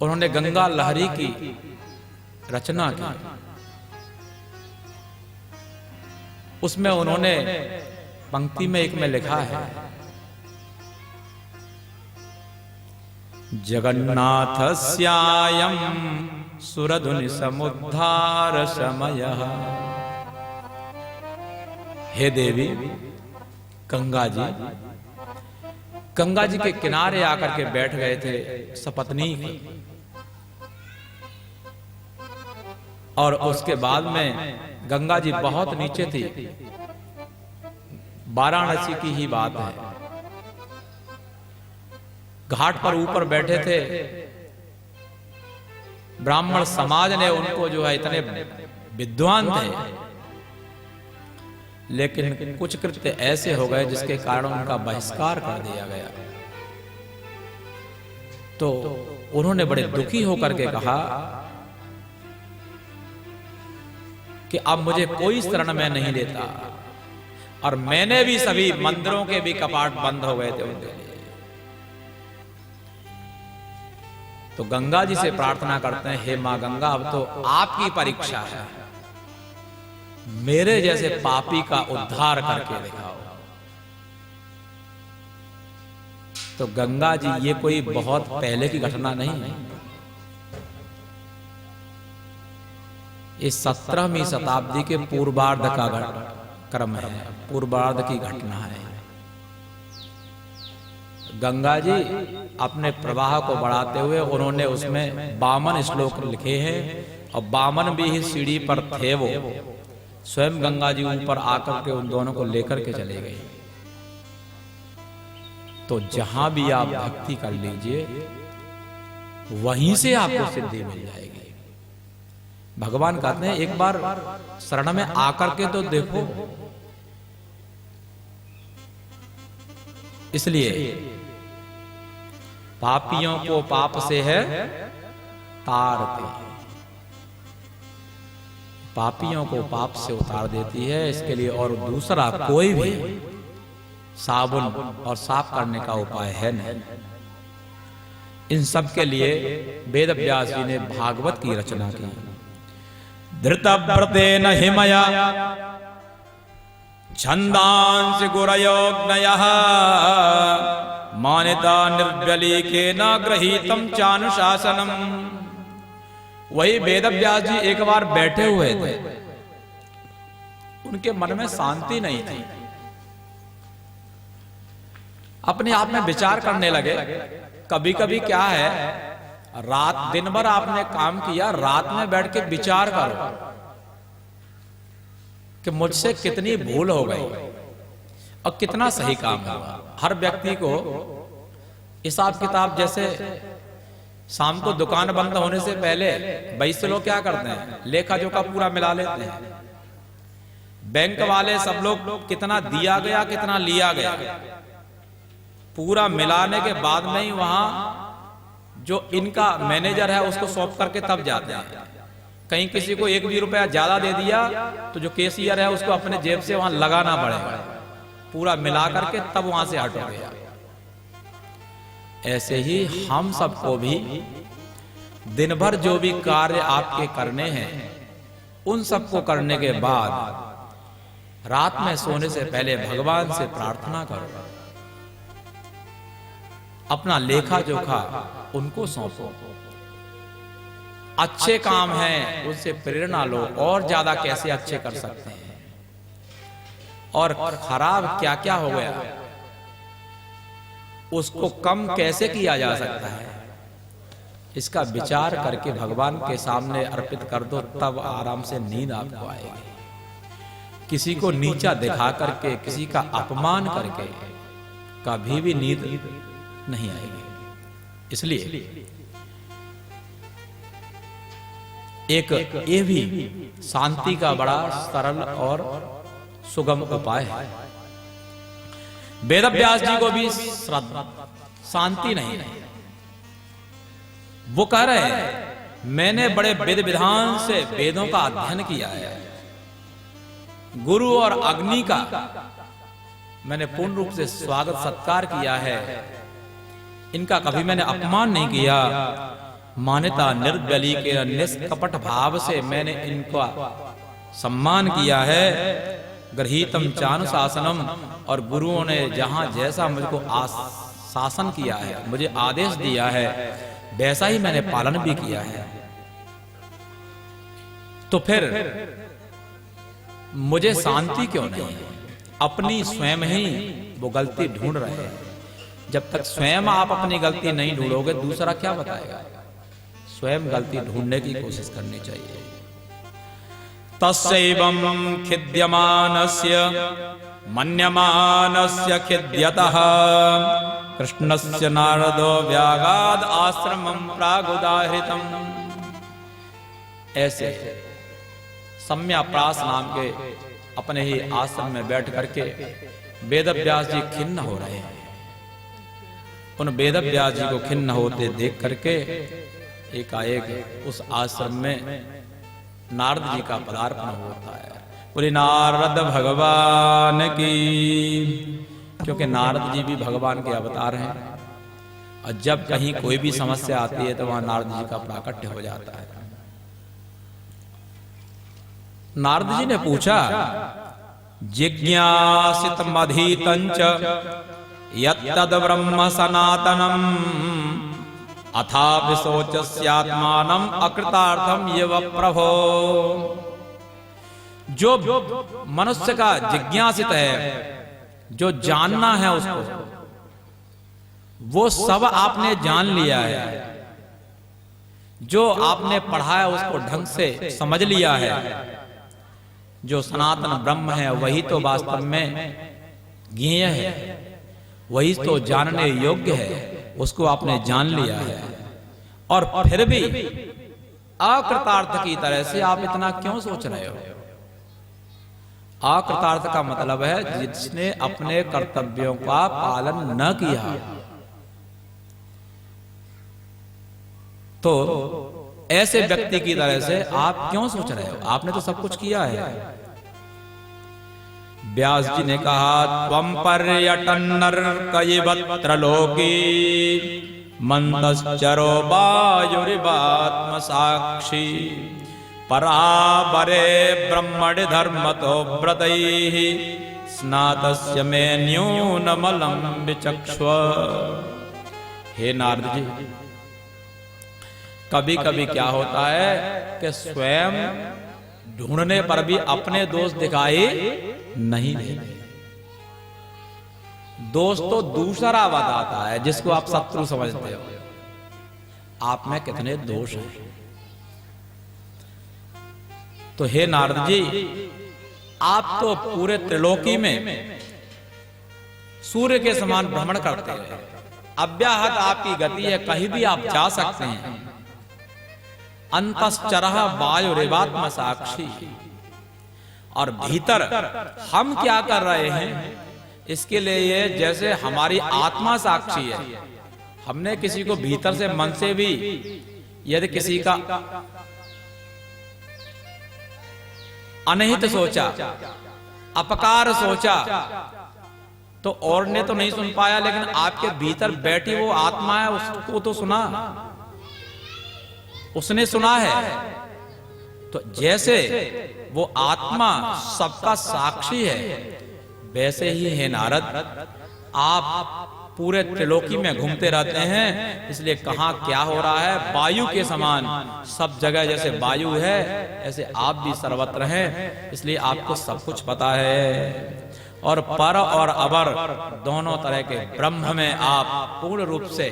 उन्होंने गंगा लहरी की रचना की। उसमें उन्होंने पंक्ति में एक में लिखा है, जगन्नाथस्यायं सुरधुनि समुद्धार समयः। हे देवी गंगा जी के किनारे आकर के बैठ गए थे सपत्नीक, और उसके बाद में गंगा जी बहुत नीचे थी। वाराणसी की ही बात है। घाट पर ऊपर बैठे थे। ब्राह्मण समाज ने उनको जो है इतने विद्वान थे, लेकिन कुछ कृत्य ऐसे हो गए जिसके कारण उनका बहिष्कार कर दिया गया। तो उन्होंने बड़े दुखी होकर के कहा कि अब मुझे कोई शरण में नहीं लेता, और मैंने भी सभी मंदिरों के भी कपाट बंद हो गए थे उनके लिए। तो गंगा जी से प्रार्थना करते हैं, हे मां गंगा, अब तो आपकी परीक्षा है, मेरे जैसे पापी का उद्धार करके दिखाओ। तो गंगा जी, ये कोई बहुत पहले की घटना नहीं है। इस 17वीं शताब्दी के पूर्वार्ध का क्रम है, पूर्वार्ध की घटना है। गंगा जी अपने प्रवाह को बढ़ाते हुए उन्होंने उसमें 52 श्लोक लिखे हैं, और 52 भी ही सीढ़ी पर थे। वो स्वयं गंगा जी ऊपर आकर के उन दोनों को लेकर के चले गए। तो जहां भी आप भक्ति कर लीजिए, वहीं से आपको सिद्धि मिल जाएगी। भगवान कहते हैं, एक बार शरण में आकर के तो देखो। इसलिए पापियों को पाप से है तारती, पापियों को पाप से उतार देती है। इसके लिए और दूसरा कोई भी साबुन और साफ करने का उपाय है नहीं। इन सब के लिए वेद व्यास जी ने भागवत की रचना की। धृतव्रतेन हिमया छंदांसि गुरयोग्नयः मानिता निर्व्यलीकेन गृहीतम चानुशासनम। वही वेद व्यास जी एक बार बैठे हुए थे, उनके मन में शांति नहीं थी। अपने आप में विचार करने लगे। कभी कभी क्या है, रात दिन भर आपने काम किया, रात में बैठ के विचार करो। कि मुझसे कितनी भूल हो गई और कितना सही काम हुआ। हर व्यक्ति को हिसाब किताब, जैसे शाम को दुकान बंद होने से पहले वैसे लोग क्या करते हैं, लेखा जोखा पूरा मिला लेते हैं। बैंक वाले सब लोग कितना दिया गया कितना लिया गया पूरा मिलाने के बाद में ही वहां जो इनका मैनेजर है उसको सौंप करके तब जाते हैं। कहीं किसी को 1 भी रुपया ज्यादा दे दिया तो जो कैशियर है उसको अपने जेब से वहां लगाना पड़ेगा, पूरा मिला करके तब वहां से हटोगे। ऐसे ही हम सबको भी दिन भर जो भी कार्य आपके करने हैं उन सबको करने के बाद रात में सोने से पहले भगवान से प्रार्थना करो, अपना लेखा जोखा उनको सौंपो। अच्छे काम हैं उनसे प्रेरणा लो, और ज्यादा कैसे अच्छे कर सकते हैं और खराब क्या क्या हो गया उसको कम कैसे किया जा सकता है, इसका विचार करके भगवान के सामने अर्पित कर दो, तब आराम से नींद आपको आएगी। किसी को नीचा दिखा करके, किसी का अपमान करके कभी भी नींद नहीं आएगी। इसलिए एक ये भी शांति का बड़ा सरल और सुगम उपाय है। वेद व्यास जी को भी शांति नहीं है। वो कह रहे हैं मैंने बड़े विधि विधान से वेदों का अध्ययन किया है, गुरु और अग्नि का मैंने पूर्ण रूप से स्वागत सत्कार किया है, इनका कभी मैंने अपमान नहीं किया। मान्यता निर्बली के निष्कपट भाव से मैंने इनका सम्मान किया है। गृहीतम चानुशासनम, और गुरुओं ने जहां जैसा मुझको शासन किया है, मुझे आदेश दिया है, वैसा ही मैंने पालन भी किया है। तो फिर मुझे शांति क्यों नहीं है? अपनी स्वयं ही वो गलती ढूंढ रहे हैं। जब तक स्वयं आप अपनी गलती नहीं ढूंढोगे दूसरा क्या बताएगा? स्वयं गलती ढूंढने की कोशिश करनी चाहिए। तस्यैवं खिद्यमानस्य मन्यमानस्य खिद्यतः कृष्णस्य नारदो व्यागाद आश्रमं प्रागुदाहृतम्। ऐसे सम्याप्रास नाम के अपने ही आश्रम में बैठ करके वेदव्यास जी खिन्न हो रहे हैं। उन वेदव्यास जी को खिन्न होते देख करके एकाएक उस आश्रम में नारद जी का पदार्पण होता है। बोले नारद भगवान की, क्योंकि नारद जी भी भगवान के अवतार हैं और जब कहीं कोई भी समस्या आती है तो वहां नारद जी का प्राकट्य हो जाता है। नारद जी ने पूछा जिज्ञासित मधीतंच यत्तद ब्रह्म सनातनम अथा विशोचस्यात्मानम अकृतार्थम ये प्रभो। जो मनुष्य का जिज्ञासित है, जो जानना है उसको, वो सब आपने जान लिया है। जो आपने पढ़ा है उसको ढंग से समझ लिया है। जो सनातन ब्रह्म है वही तो वास्तव में ज्ञेय है, वही तो जानने योग्य है, उसको आपने जान लिया है। और फिर भी अकृतार्थ की तरह से आप इतना क्यों सोच रहे हो? अकृतार्थ का मतलब है जिसने अपने कर्तव्यों का पालन न किया। तो ऐसे व्यक्ति की तरह से आप क्यों सोच रहे हो? आपने तो सब कुछ किया है। व्यास जी ने कहा त्वं पर्यटन्नर कयिवत्र लोकी मंदश्चरो वायुरिवात्म साक्षी पराबरे ब्रह्मणि धर्मतो व्रतैः स्नातस्य मे न्यूनमलं विचक्ष्व। हे नारद जी, कभी कभी क्या होता है कि स्वयं ढूंढने पर भी अपने दोष दिखाई नहीं देते। दोष तो दूसरा बताता है जिसको आप शत्रु समझते हो। आप में कितने दोष हैं? तो हे नारद जी, आप तो पूरे त्रिलोकी में सूर्य के समान भ्रमण करते हैं, अव्याहत आपकी गति है, कहीं भी आप जा सकते हैं। अंतश्चरः वायुरेवात्म साक्षी। और भीतर हम क्या कर रहे हैं, इसके लिए ये जैसे हमारी आत्मा साक्षी है। हमने किसी को भीतर से मन से भी यदि किसी का अनहित सोचा, अपकार सोचा, तो और ने तो नहीं सुन पाया, लेकिन आपके भीतर बैठी वो आत्मा है, उसको तो सुना, उसने सुना है। तो जैसे वो आत्मा सबका साक्षी है, वैसे ही है नारद, आप पूरे त्रिलोकी में घूमते रहते हैं, इसलिए कहां क्या हो रहा है, वायु के समान सब जगह जैसे वायु है, ऐसे आप भी सर्वत्र हैं, इसलिए आपको सब कुछ पता है। और पर और अबर दोनों तरह के ब्रह्म में आप पूर्ण रूप से,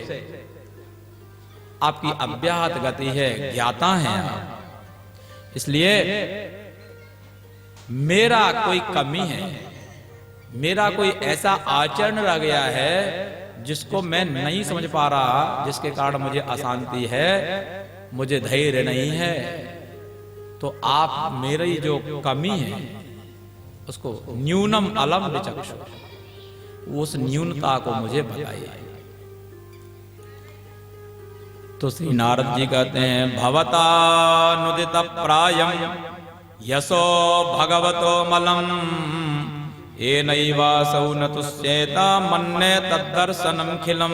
आपकी अव्याहत गति है, ज्ञाता हैं आप। इसलिए मेरा कोई कमी है, मेरा कोई ऐसा आचरण रह गया है जिसको मैं नहीं समझ पा रहा, जिसके कारण मुझे अशांति है, मुझे धैर्य नहीं है, तो आप मेरी जो कमी है उसको न्यूनम अलम विचक्षु, उस न्यूनता को मुझे बताइए। तो श्री नारद जी कहते हैं, भवतानुदित प्रायम यशो भगवतो मलम येनैवासौ न तुष्येत मन्ये तद्दर्शनम खिलम।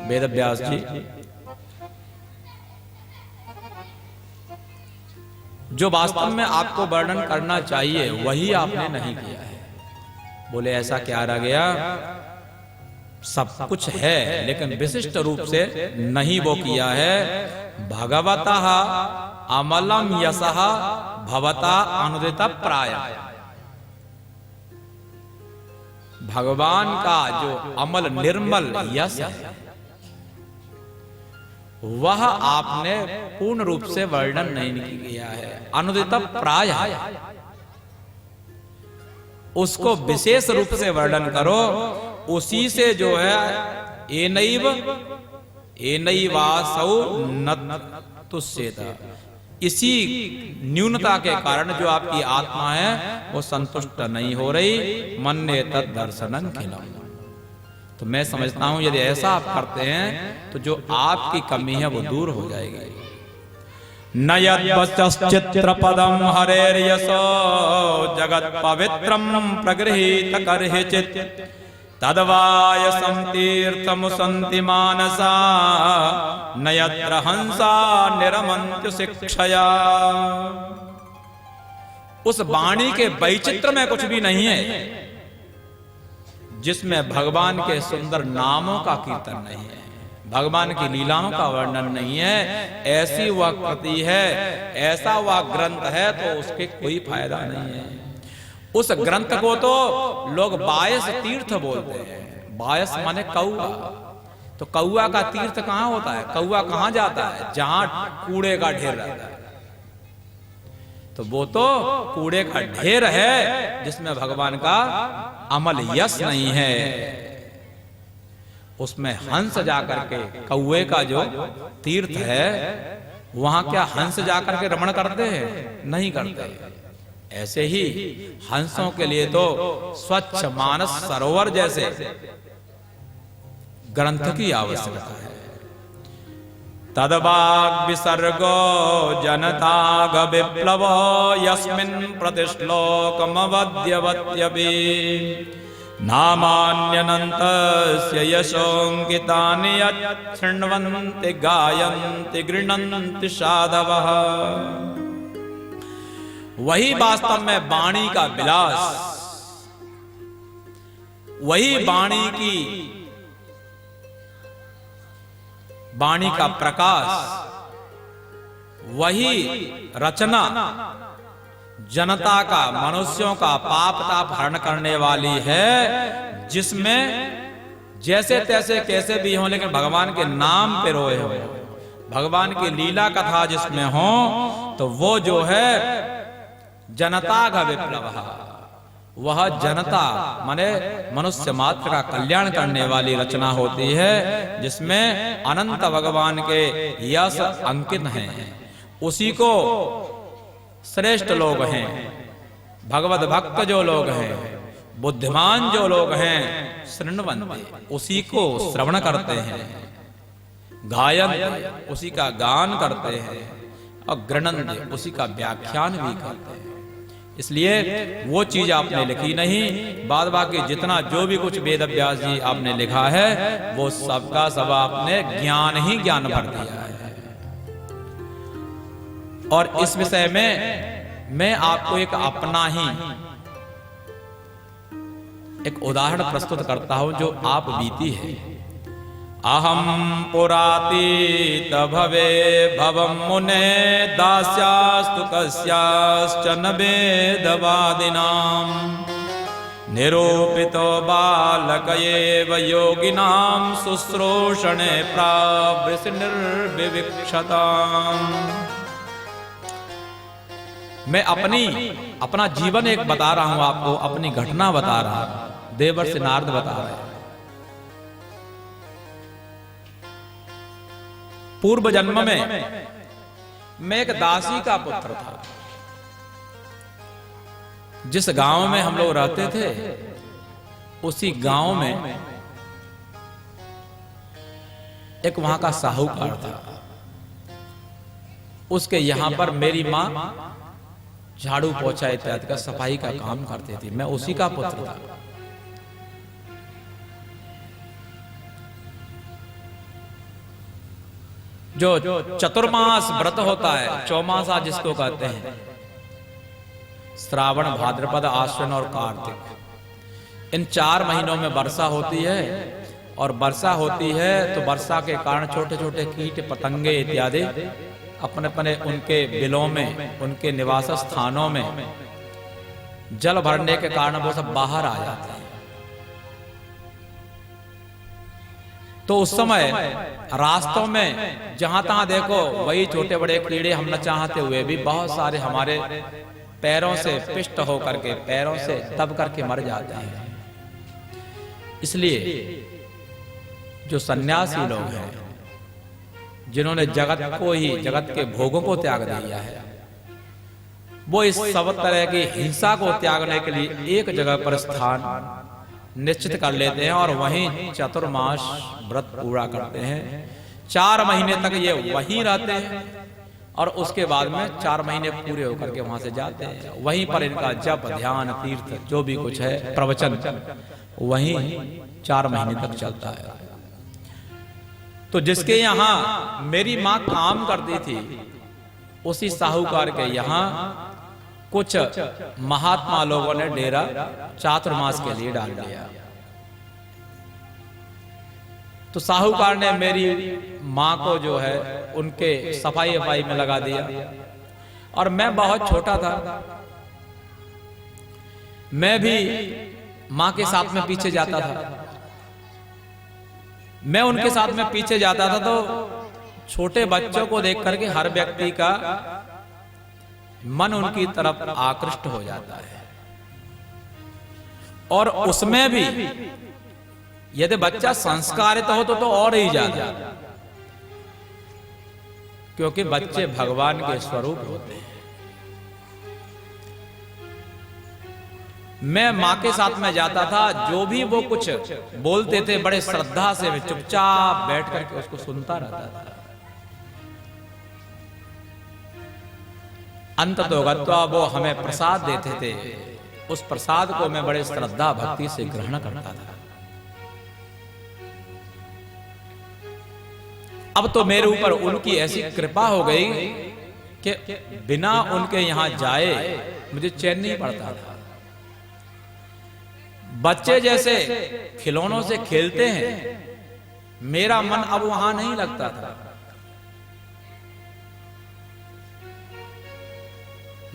वेदव्यास जी जो वास्तव में आपको वर्णन करना चाहिए वही आपने नहीं किया है। बोले ऐसा क्या रह गया, सब कुछ है लेकिन विशिष्ट रूप से नहीं वो किया है। भगवतः अमलम यशः भवता अनुदित प्राय, भगवान का जो अमल निर्मल यश है वह आपने पूर्ण रूप से वर्णन नहीं किया है। अनुदित प्राय, उसको विशेष रूप से वर्णन करो, उसी से जो है एनैवासौ न तुष्येत, इसी न्यूनता के कारण जो आपकी आत्मा है वो संतुष्ट नहीं हो रही। मन्ये तद् दर्शनं खिलम्। तो मैं समझता हूं यदि ऐसा आप करते हैं तो जो आपकी कमी है वो दूर हो जाएगी। न यद्वचश्चित्रपदं हरेर्यशो जगत् पवित्रं प्रगृहीत कर्हिचित् तद्वायसं तीर्थमुसन्ति मानसा न यत्र हंसा निरमन्त्य शिक्षया। उस वाणी के वैचित्र में कुछ भी नहीं है जिसमें भगवान के सुंदर नामों का कीर्तन नहीं है, भगवान की लीलाओं का वर्णन नहीं है। ऐसी वह कृति है, ऐसा वह ग्रंथ है, तो उसके कोई फायदा नहीं है। उस ग्रंथ को तो लोग बायस तीर्थ बोलते हैं। बायस माने कौआ, तो कौआ का तीर्थ कहां होता है, कौआ कहां जाता है, जहां कूड़े का ढेर रहता है। तो वो तो कूड़े का ढेर है जिसमें भगवान का अमल यश नहीं है। उसमें हंस जाकर के, कौए का जो तीर्थ है वहां क्या हंस जाकर के रमण करते हैं, नहीं करते। ऐसे ही हंसों के लिए तो स्वच्छ मानस सरोवर जैसे ग्रंथ की आवश्यकता है। तद्वाग विसर्गो जनताग विप्लवो यस्मिन् प्रतिश्लोकमवद्यवत्यपि नामान्यनन्तस्य यशोऽङ्कितानि यच्छृण्वन्ति गायन्ति गृह्णन्ति साधवः। वही वास्तव में वाणी का विलास, वही वाणी का प्रकाश, वही रचना जनता का, मनुष्यों का पाप ताप हरण करने वाली है, जिसमें जैसे तैसे कैसे भी हो लेकिन भगवान के नाम पे रोए हो, भगवान की लीला कथा जिसमें हो, तो वो जो है जनता का विप्लव, वह जनता माने मनुष्य मात्र का कल्याण करने वाली रचना होती है, जिसमें अनंत भगवान के यश अंकित हैं। उसी को श्रेष्ठ लोग हैं, भगवत भक्त जो लोग हैं, बुद्धिमान जो लोग हैं, शृण्वन्ते, उसी को श्रवण करते हैं, गायन उसी का गान करते हैं, और गृणन्ते उसी का व्याख्यान भी करते हैं। इसलिए वो चीज आपने लिखी नहीं, बाद बाकी जितना जो भी कुछ वेद व्यास जी आपने लिखा है वो सबका सब आपने ज्ञान ही ज्ञान भर दिया है। और इस विषय में मैं आपको एक अपना ही एक उदाहरण प्रस्तुत करता हूं जो आप बीती है। अहम पुरातीत भवे भवम मुने दास्यास्तु कस्याश्चन वेदवादिनां निरूपितो बालक एव योगिनां शुश्रूषणे प्रावृषि निर्विविक्षताम्। मैं अपना जीवन एक बता रहा हूं आपको, अपनी घटना बता रहा हूं, देवर्षि नारद बता रहे हैं। पूर्व जन्म में मैं एक दासी का पुत्र था। जिस गांव में हम लोग रहते थे उसी गांव में एक वहां का साहूकार था। उसके यहां पर मेरी मां झाड़ू पोछा इत्यादि का सफाई का काम करती थी। मैं उसी का पुत्र था। जो चतुर्मास व्रत होता है, चौमासा जिसको कहते हैं, श्रावण भाद्रपद आश्विन और कार्तिक, इन 4 महीनों में वर्षा होती है। और वर्षा होती है तो वर्षा के कारण छोटे छोटे कीट पतंगे इत्यादि अपने अपने उनके बिलों में, उनके निवास स्थानों में जल भरने के कारण वो सब बाहर आ जाते हैं। तो उस समय रास्तों में जहां तहां देखो वही छोटे बड़े कीड़े, हम न चाहते हुए भी बहुत सारे हमारे पैरों से पिष्ट होकर के, पैरों से दब करके मर जाते हैं। इसलिए जो सन्यासी लोग हैं, जिन्होंने जगत को ही, जगत के भोगों को त्याग दिया है, वो इस सब तरह की हिंसा को त्यागने के लिए एक जगह पर स्थान निश्चित कर लेते हैं और वहीं चतुर्मास व्रत पूरा करते हैं। 4 महीने तक ये वहीं रहते हैं और उसके बाद में 4 महीने पूरे होकर के वहां से जाते हैं। वहीं पर इनका जप, ध्यान, तीर्थ जो भी कुछ है, प्रवचन, वहीं 4 महीने तक चलता है। तो जिसके यहाँ मेरी माँ काम करती थी, उसी साहूकार के यहाँ कुछ महात्मा लोगों ने डेरा चातुर्मास के लिए डाल दिया। तो साहूकार ने मेरी माँ को जो है उनके सफाई वफाई में लगा दिया। और मैं बहुत छोटा था, मैं भी माँ के साथ में पीछे जाता था। मैं उनके साथ में पीछे जाता था तो छोटे बच्चों को देख करके हर व्यक्ति का मन उनकी तरफ आकृष्ट हो जाता है। और उसमें भी यदि बच्चा संस्कारित हो तो और ही ज्यादा, क्योंकि बच्चे भगवान के स्वरूप होते हैं। मैं माँ के साथ में जाता था, जो भी वो कुछ बोलते थे बड़े श्रद्धा से मैं चुपचाप बैठ करके उसको सुनता रहता था। अंततो गत्वा वो हमें प्रसाद देते थे, उस प्रसाद को मैं बड़े श्रद्धा भक्ति से ग्रहण करता था। अब तो मेरे ऊपर उनकी ऐसी कृपा हो गई कि बिना उनके यहां जाए मुझे चैन नहीं पड़ता था। बच्चे जैसे खिलौनों से खेलते हैं, मेरा मन अब वहां नहीं लगता था।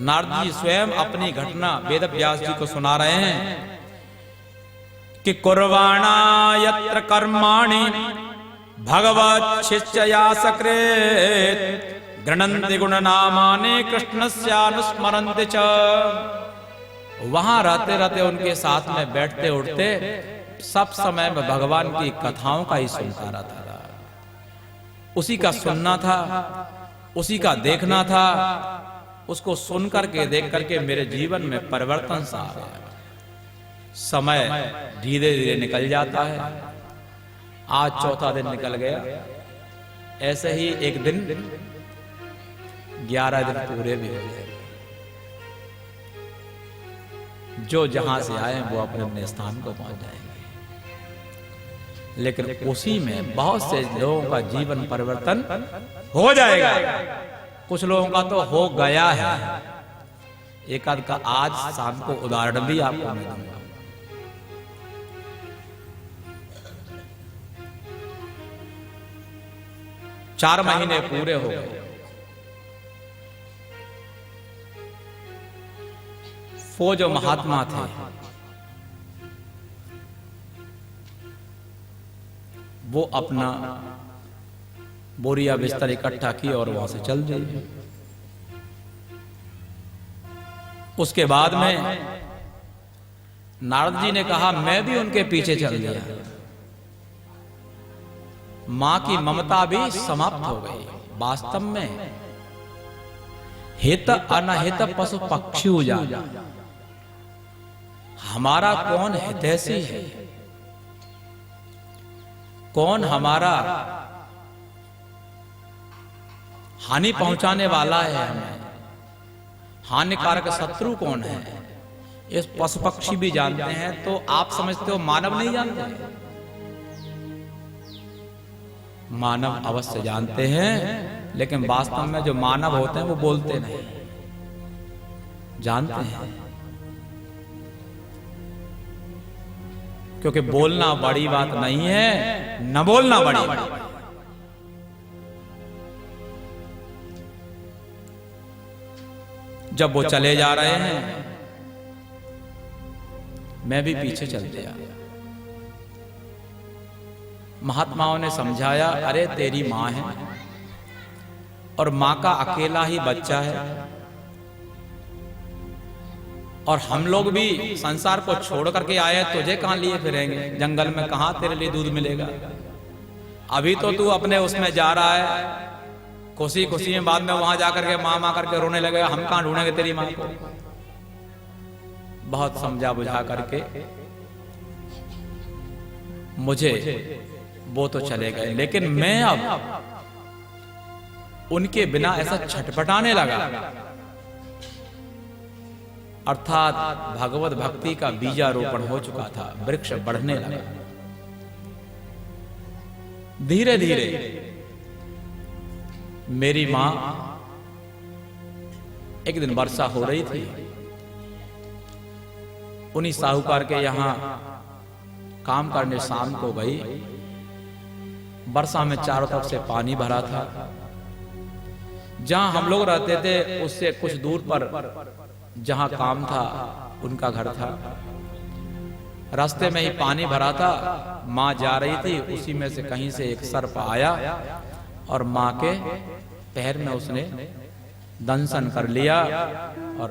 नारद जी स्वयं अपनी घटना वेद व्यास जी को सुना रहे हैं कि कुर्वाणा यत्र कर्माणि भगवत शिष्यया सकृत गृणन्ति गुण नामाने कृष्णस्यानुस्मरन्ति च। वहां रहते रहते उनके साथ में बैठते उठते सब समय में भगवान की कथाओं का ही सुनता रहता था, उसी का सुनना था, उसी का देखना था। उसको सुन करके देख करके मेरे जीवन में परिवर्तन सा आ गया। समय धीरे धीरे निकल जाता है। आज चौथा दिन निकल गया। ऐसे ही एक दिन 11 दिन पूरे भी हो गए। जो जहां से आए वो अपने अपने स्थान को पहुंच जाएंगे, लेकिन उसी में बहुत से लोगों का जीवन परिवर्तन हो जाएगा। कुछ लोगों का तो हो गया है। एक आध का आज शाम को उदाहरण भी आपको मैं दूंगा। चार महीने पूरे हो गए। वो जो महात्मा थे वो अपना बोरिया बिस्तर इकट्ठा किए और वहां से चल दिए। उसके बाद में नारद जी ने कहा मैं भी उनके पीछे चल दिया। मां की ममता भी समाप्त हो गई। वास्तव में हित अनहित पशु पक्षी जा, हमारा कौन हितैषी है, कौन हमारा हानि पहुंचाने वाला है, हमें हानिकारक शत्रु कौन है, इस पशु पक्षी भी जानते हैं। तो आप समझते हो मानव नहीं जानते? मानव अवश्य जानते हैं, लेकिन वास्तव में जो मानव होते हैं वो बोलते नहीं, जानते हैं। क्योंकि बोलना बड़ी बात नहीं है, न बोलना बड़ी बात। जब वो चले जा रहे हैं मैं भी पीछे चल गया। महात्माओं ने समझाया अरे तेरी मां है और मां का अकेला ही बच्चा है, और हम लोग भी संसार को छोड़ करके आए, तुझे कहां लिए फिरेंगे? जंगल में कहां तेरे लिए दूध मिलेगा? अभी तो तू अपने उसमें जा रहा है खुशी खुशी में, बाद में वहां जाकर के मां मां करके रोने लगेगा। हम कहां ढूंढेंगे तेरी मां को? बहुत समझा बुझा करके मुझे वो तो चले गए, लेकिन मैं अब उनके बिना ऐसा छटपटाने लगा। अर्थात भगवत भक्ति का बीजारोपण हो चुका था, वृक्ष बढ़ने लगा। धीरे धीरे मेरी मां, एक दिन वर्षा हो रही थी, उन्हीं साहूकार के यहां काम करने शाम को गई। वर्षा में चारों तरफ से पानी भरा था। जहां हम लोग रहते थे उससे कुछ दूर पर जहां काम था उनका घर था। रास्ते में ही पानी भरा था। मां जा रही थी, उसी में से कहीं से एक सर्प आया और मां के पैर में उसने दंशन कर लिया, और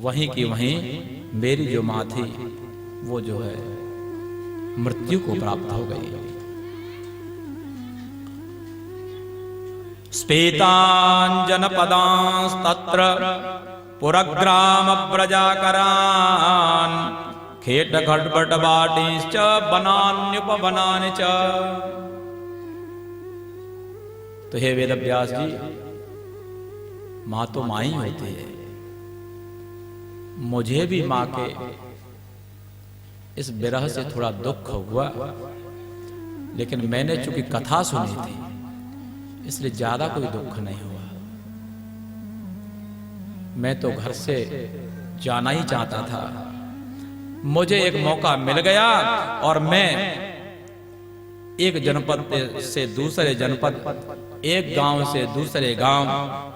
वहीं की वहीं मेरी जो मां थी वो जो है मृत्यु को प्राप्त हो गई। स्पेतांजन पदांस्तत्र पुरग्राम प्रजाकरान खेट खटपट बाटीश्च बनान्युपवनानि च। तो हे वेद व्यास जी, मां तो मां ही होती है। मुझे भी मां के इस विरह से थोड़ा दुख हुआ, लेकिन मैंने चूंकि कथा सुनी थी इसलिए ज्यादा कोई दुख नहीं हुआ। मैं तो घर से जाना ही चाहता था। मुझे एक मौका मिल गया और मैं एक जनपद से दूसरे जनपद, एक गांव से दूसरे गांव,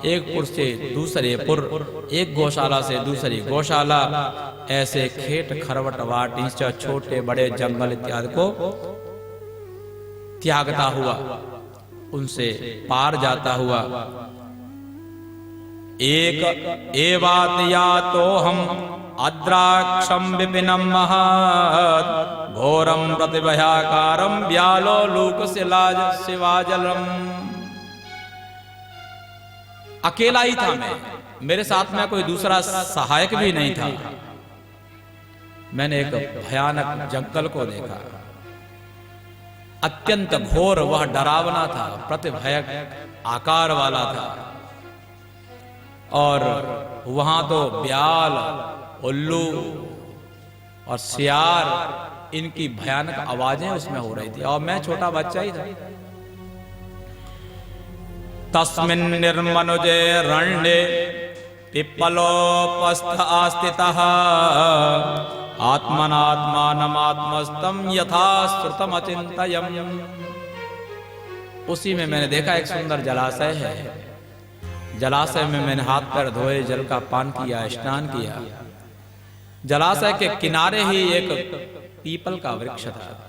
एक पुर से दूसरे पुर, एक गौशाला से दूसरी गौशाला, ऐसे खेत खरवट वाटी छोटे बड़े जंगल इत्यादि को त्यागता हुआ, उनसे पार जाता हुआ एक एवात या तो हम अद्राक्षम विपिनम महत् घोरम प्रतिभयाकारम व्यालो लूक शिवाजलम। अकेला ही था मैं, मेरे साथ में कोई दूसरा सहायक भी नहीं था। मैंने एक भयानक जंगल को देखा, अत्यंत घोर, वह डरावना था, प्रतिभयक आकार वाला था। और वहां तो ब्याल, उल्लू और सियार, इनकी भयानक आवाजें उसमें हो रही थी, और मैं छोटा बच्चा ही था। तस्मिन् निर्मनुजे रण्ये पिप्पलोपस्थ आस्थितः आत्मनात्मानमात्मस्थं यथा श्रुतम् अचिन्तयम्। उसी में मैंने देखा एक सुंदर जलाशय है। जलाशय में मैंने हाथ पैर धोए, जल का पान किया, स्नान किया। जलाशय के किनारे ही एक पीपल का वृक्ष था।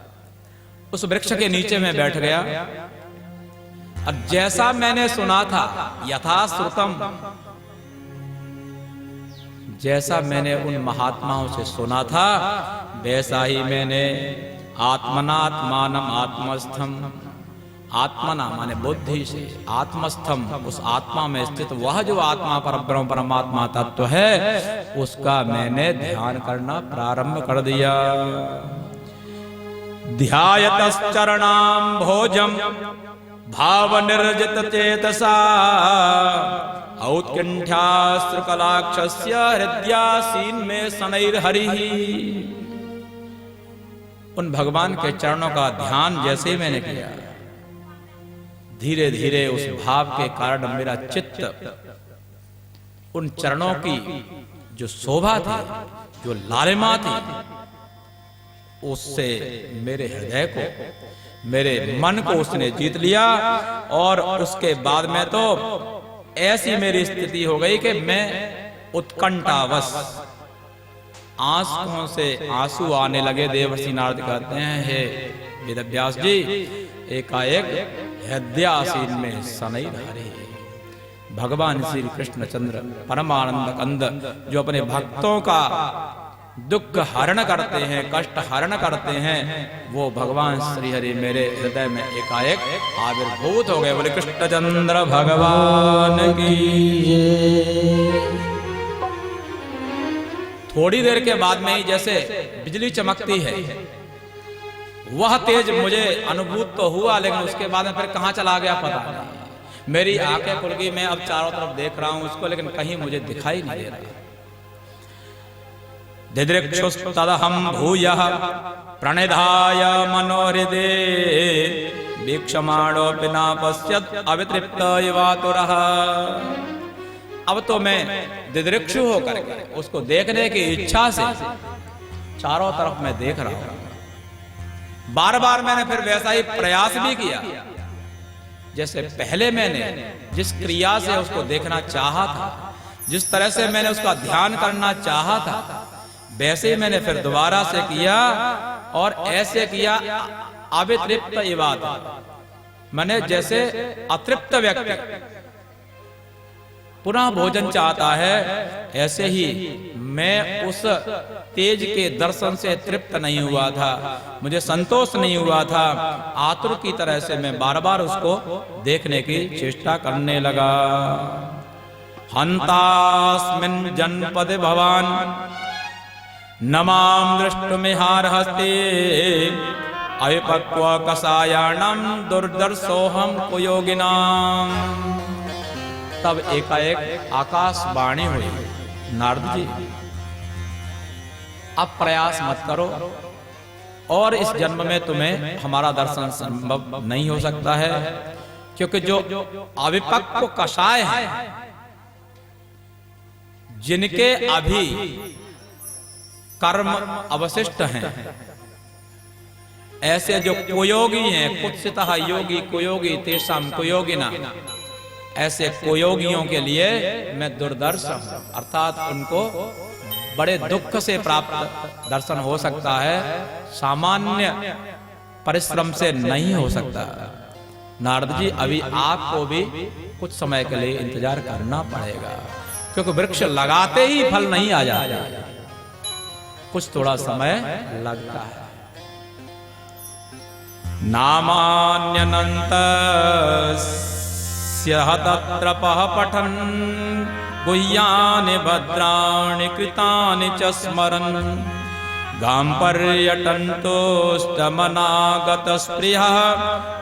उस वृक्ष के नीचे मैं बैठ गया, और जैसा मैंने सुना था, यथा श्रुतम, जैसा मैंने उन महात्माओं से सुना था, वैसा ही मैंने आत्मनात्मानम आत्मस्थम, आत्मना माने बुद्धि से, आत्मस्थम उस आत्मा में स्थित वह जो आत्मा परब्रह्म परमात्मा तत्व है, उसका मैंने ध्यान करना प्रारंभ कर दिया। ध्यायतश्चरणाम भोजम भाव निर्जित चेतसा औत्कंठ्यास्त्रकलाक्षस्य हृदयासीन में शनैर हरिहि। उन भगवान के चरणों का ध्यान जैसे ही मैंने किया, धीरे धीरे उस भाव के कारण मेरा चित्त उन चरणों की जो शोभा थी, जो लालिमा थी, उससे मेरे हृदय को, मेरे मन को उसने जीत लिया। और उसके बाद में तो ऐसी मेरी स्थिति हो गई कि मैं उत्कंठावश, आंखों से आंसू आने लगे। देवर्षि नारद कहते हैं, हे वेदव्यास जी, एकाएक हृदयासीन में शनैर हरि। भगवान श्री कृष्णचंद्र परमानंद कंद जो अपने भक्तों का दुख हरण करते हैं, कष्ट हरण करते हैं, वो भगवान श्री हरि मेरे हृदय में एकाएक आविर्भूत हो गए। बोले कृष्णचंद्र भगवान की। थोड़ी देर के बाद में ही जैसे बिजली चमकती है, वह तेज मुझे अनुभूत तो हुआ, लेकिन उसके बाद में फिर कहां चला गया पता नहीं। मेरी आंखें खुल गई, मैं अब चारों तरफ देख रहा हूं उसको, लेकिन कहीं मुझे दिखाई नहीं दे रहा। दिदृक्षुस्तदहं भूयः प्रणिधाय मनोहृदे वीक्षमाणोऽपि न पश्यत् अवितृप्त इवातुरः। अब तो मैं दिदृक्षु होकर के उसको देखने की इच्छा से चारों तरफ मैं देख रहा हूं। बार बार मैंने फिर वैसा ही प्रयास भी किया, जैसे पहले मैंने जिस क्रिया से उसको देखना चाहा था, जिस तरह से मैंने उसका ध्यान करना चाहा था, वैसे ही मैंने फिर दोबारा से किया। और ऐसे किया अवितृप्त इवात, मैंने जैसे अतृप्त व्यक्ति पुनः भोजन चाहता है, ऐसे ही मैं उस तेज के दर्शन से तृप्त नहीं हुआ था, मुझे संतोष नहीं हुआ था। आतुर की तरह से मैं बार बार उसको देखने की चेष्टा करने लगा। हंतास्मिन् जनपदे भवान नमाम दृष्टुमिहार्हस्ते अविपक्व कसायाणम दुर्दर्शोहम कुयोगिनाम। तब एकाएक आकाशवाणी हुई, नारद जी अब प्रयास मत करो, और इस जन्म में तुम्हें हमारा दर्शन संभव नहीं हो सकता है, क्योंकि जो अविपक्व कषाय है, जिनके अभी कर्म अवशिष्ट हैं, ऐसे जो कुयोगी हैं, कुत्सितः योगी कुयोगी तेषाम कुयोगिना, ऐसे कुयोगियों के लिए मैं दुर्दर्श हूं, अर्थात उनको बड़े दुख से प्राप्त दर्शन हो सकता है, सामान्य परिश्रम से नहीं हो सकता। नारद जी अभी आपको भी कुछ समय के लिए इंतजार करना पड़ेगा। क्योंकि वृक्ष लगाते ही फल नहीं आ जाता, कुछ थोड़ा समय लगता है। नामान्यनन्तस्य तत्र पठन् गुह्यानि भद्राणि कृतानि च स्मरन् गां पर्यटन्तोऽष्टमनागतस्पृहः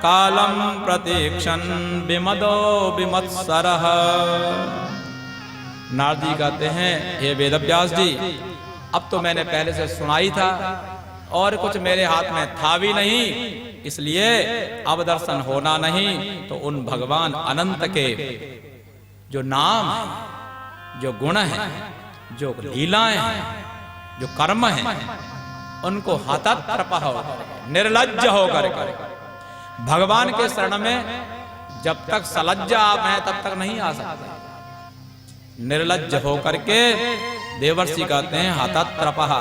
कालं प्रतीक्षन् विमदो विमत्सरः। नारद जी कहते हैं, हे वेदव्यास जी, अब तो मैंने पहले से सुनाई था और कुछ मेरे हाथ में था भी नहीं, इसलिए अब दर्शन होना नहीं तो उन भगवान अनंत के जो नाम है, जो गुण है, जो लीलाएं हैं, जो कर्म हैं, उनको हतत्रपः निर्लज्ज होकर भगवान के शरण में जब तक सलज्ज आप हैं तब तक नहीं आ सकते। निर्लज्ज होकर के देवर्षि कहते हैं हतत्रपः,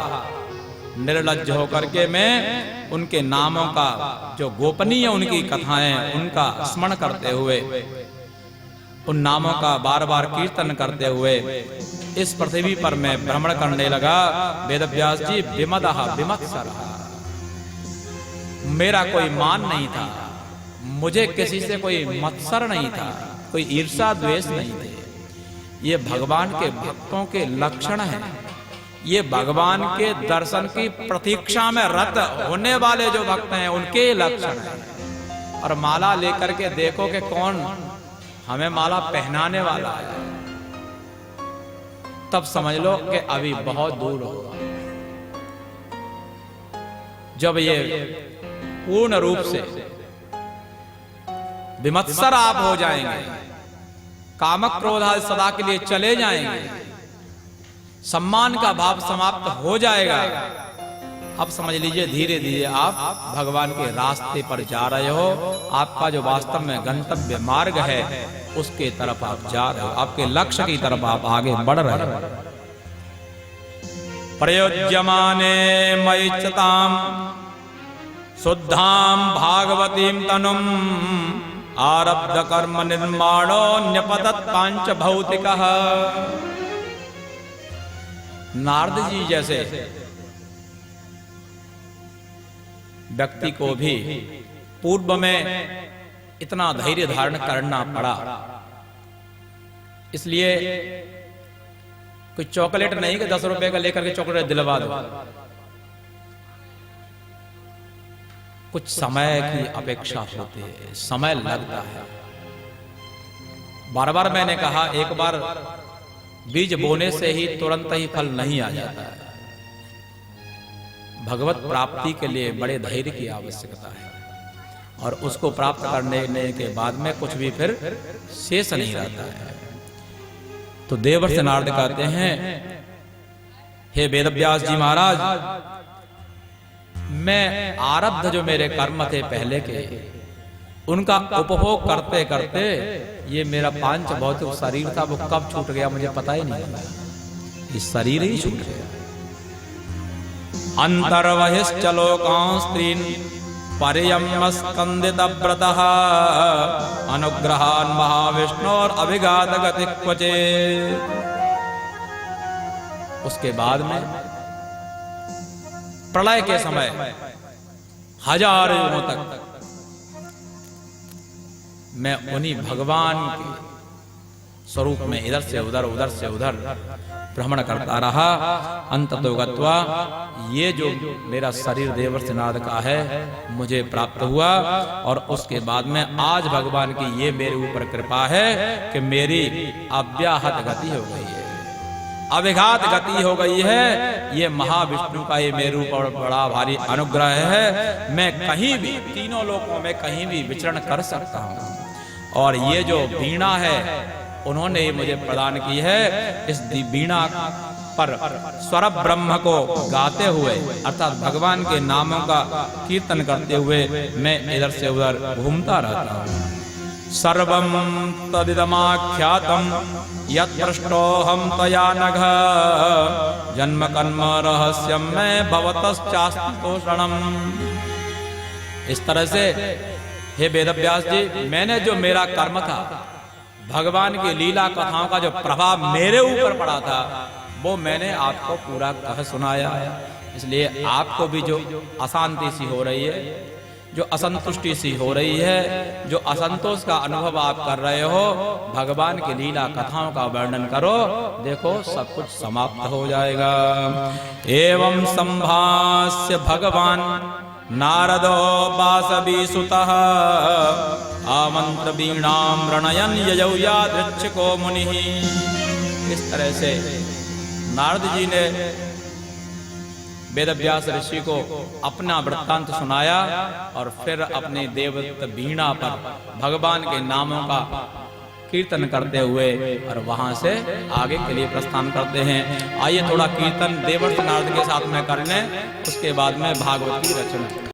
निर्लज्ज होकर के मैं उनके नामों का जो गोपनीय उनकी कथाएं उनका स्मरण करते हुए, उन नामों का बार बार कीर्तन करते हुए इस पृथ्वी पर मैं भ्रमण करने लगा। वेदव्यास जी विमदः विमत्सरः, मेरा कोई मान नहीं था, मुझे किसी से कोई मत्सर नहीं था, कोई ईर्षा द्वेष नहीं थे। ये भगवान के भक्तों के लक्षण हैं, ये भगवान के दर्शन की प्रतीक्षा में रत होने वाले जो भक्त हैं उनके लक्षण हैं। और माला लेकर के देखो कि कौन हमें माला पहनाने वाला है, तब समझ लो कि अभी बहुत दूर होगा। जब ये पूर्ण रूप से विमत्सर आप हो जाएंगे, कामक क्रोध सदा के लिए चले जाएंगे, सम्मान का भाव समाप्त हो जाएगा, अब समझ लीजिए धीरे धीरे आप भगवान के रास्ते पर जा रहे हो। आपका जो वास्तव में गंतव्य मार्ग है उसके तरफ आप जा रहे हो, आपके लक्ष्य की तरफ आप आगे बढ़ रहे हो। प्रयोज्यमाने मयिच्यताम् शुद्धां भागवतीं तनुम् आरब्ध कर्म निर्माणो न्यपतत् पांच भौतिकः। नारद जी जैसे व्यक्ति को भी पूर्व में इतना धैर्य धारण करना पड़ा, इसलिए कोई चॉकलेट नहीं कि 10 रुपए का लेकर के चॉकलेट दिलवा दो, कुछ समय की अपेक्षा होती है, समय लगता है। बार बार मैंने कहा, एक बार बीज बोने से ही तुरंत ही फल नहीं आ जाता है। भगवत प्राप्ति के लिए बड़े धैर्य की आवश्यकता है और उसको प्राप्त करने के बाद में कुछ भी फिर शेष नहीं रहता है। तो देवर्षि नारद कहते हैं, हे वेदव्यास जी महाराज, मैं आरब्ध जो मेरे कर्म थे पहले के, उनका उपभोग करते करते ये मेरा पांच भौतिक शरीर था वो कब छूट गया मुझे पता ही नहीं लगा, ये शरीर ही छूट गया। अंतर्वहिश्चलोकांस्त्रीन् पर्यम्स्कन्दित व्रतः अनुग्रहान् महाविष्णोर अभिघात गति क्वचे। उसके बाद में प्रलय के समय हजारों युगों तक मैं उन्हीं भगवान के स्वरूप में इधर से उधर उधर से उधर भ्रमण करता रहा। अंततो गत्वा ये जो मेरा शरीर देवर्षि नारद का है मुझे प्राप्त हुआ, और उसके बाद में आज भगवान की ये मेरे ऊपर कृपा है कि मेरी अव्याहत गति हो गई है, अविघात गति हो गई है। ये महाविष्णु का ये मेरे ऊपर बड़ा भारी अनुग्रह है, मैं कहीं भी तीनों लोकों में कहीं भी विचरण कर सकता हूँ। और ये जो वीणा है उन्होंने मुझे प्रदान की है, इस वीणा पर स्वर ब्रह्म को गाते हुए अर्थात भगवान के नामों का कीर्तन करते हुए मैं इधर से उधर घूमता रहता हूँ। सर्वं तदिदमाख्यातं यत्पृष्टोऽहं त्वया नघ जन्म कर्म रहस्यं मैं भवतश्चास्ति तोषणम्। इस तरह से हे वेदव्यास जी, मैंने जो मेरा कर्म था भगवान की लीला कथाओं का जो प्रभाव मेरे ऊपर पड़ा था वो मैंने आपको पूरा कह सुनाया। इसलिए आपको भी जो अशांति सी हो रही है, जो असंतुष्टि सी हो रही है, जो असंतोष का अनुभव आप कर रहे हो, भगवान की लीला कथाओं का वर्णन करो, देखो सब कुछ समाप्त हो जाएगा। एवं संभाष्य भगवान नारदो वासवी सुतः आमंत्र वीणाम रणयन ययौ यादृच्छको मुनिः। इस तरह से नारद जी ने वेदव्यास ऋषि को अपना वृत्तांत सुनाया और फिर अपने देवदत्त वीणा पर भगवान के नामों का कीर्तन करते हुए और वहां से आगे के लिए प्रस्थान करते हैं। आइए थोड़ा कीर्तन देवर्षि नारद के साथ में कर लें, उसके बाद में भागवत की रचना।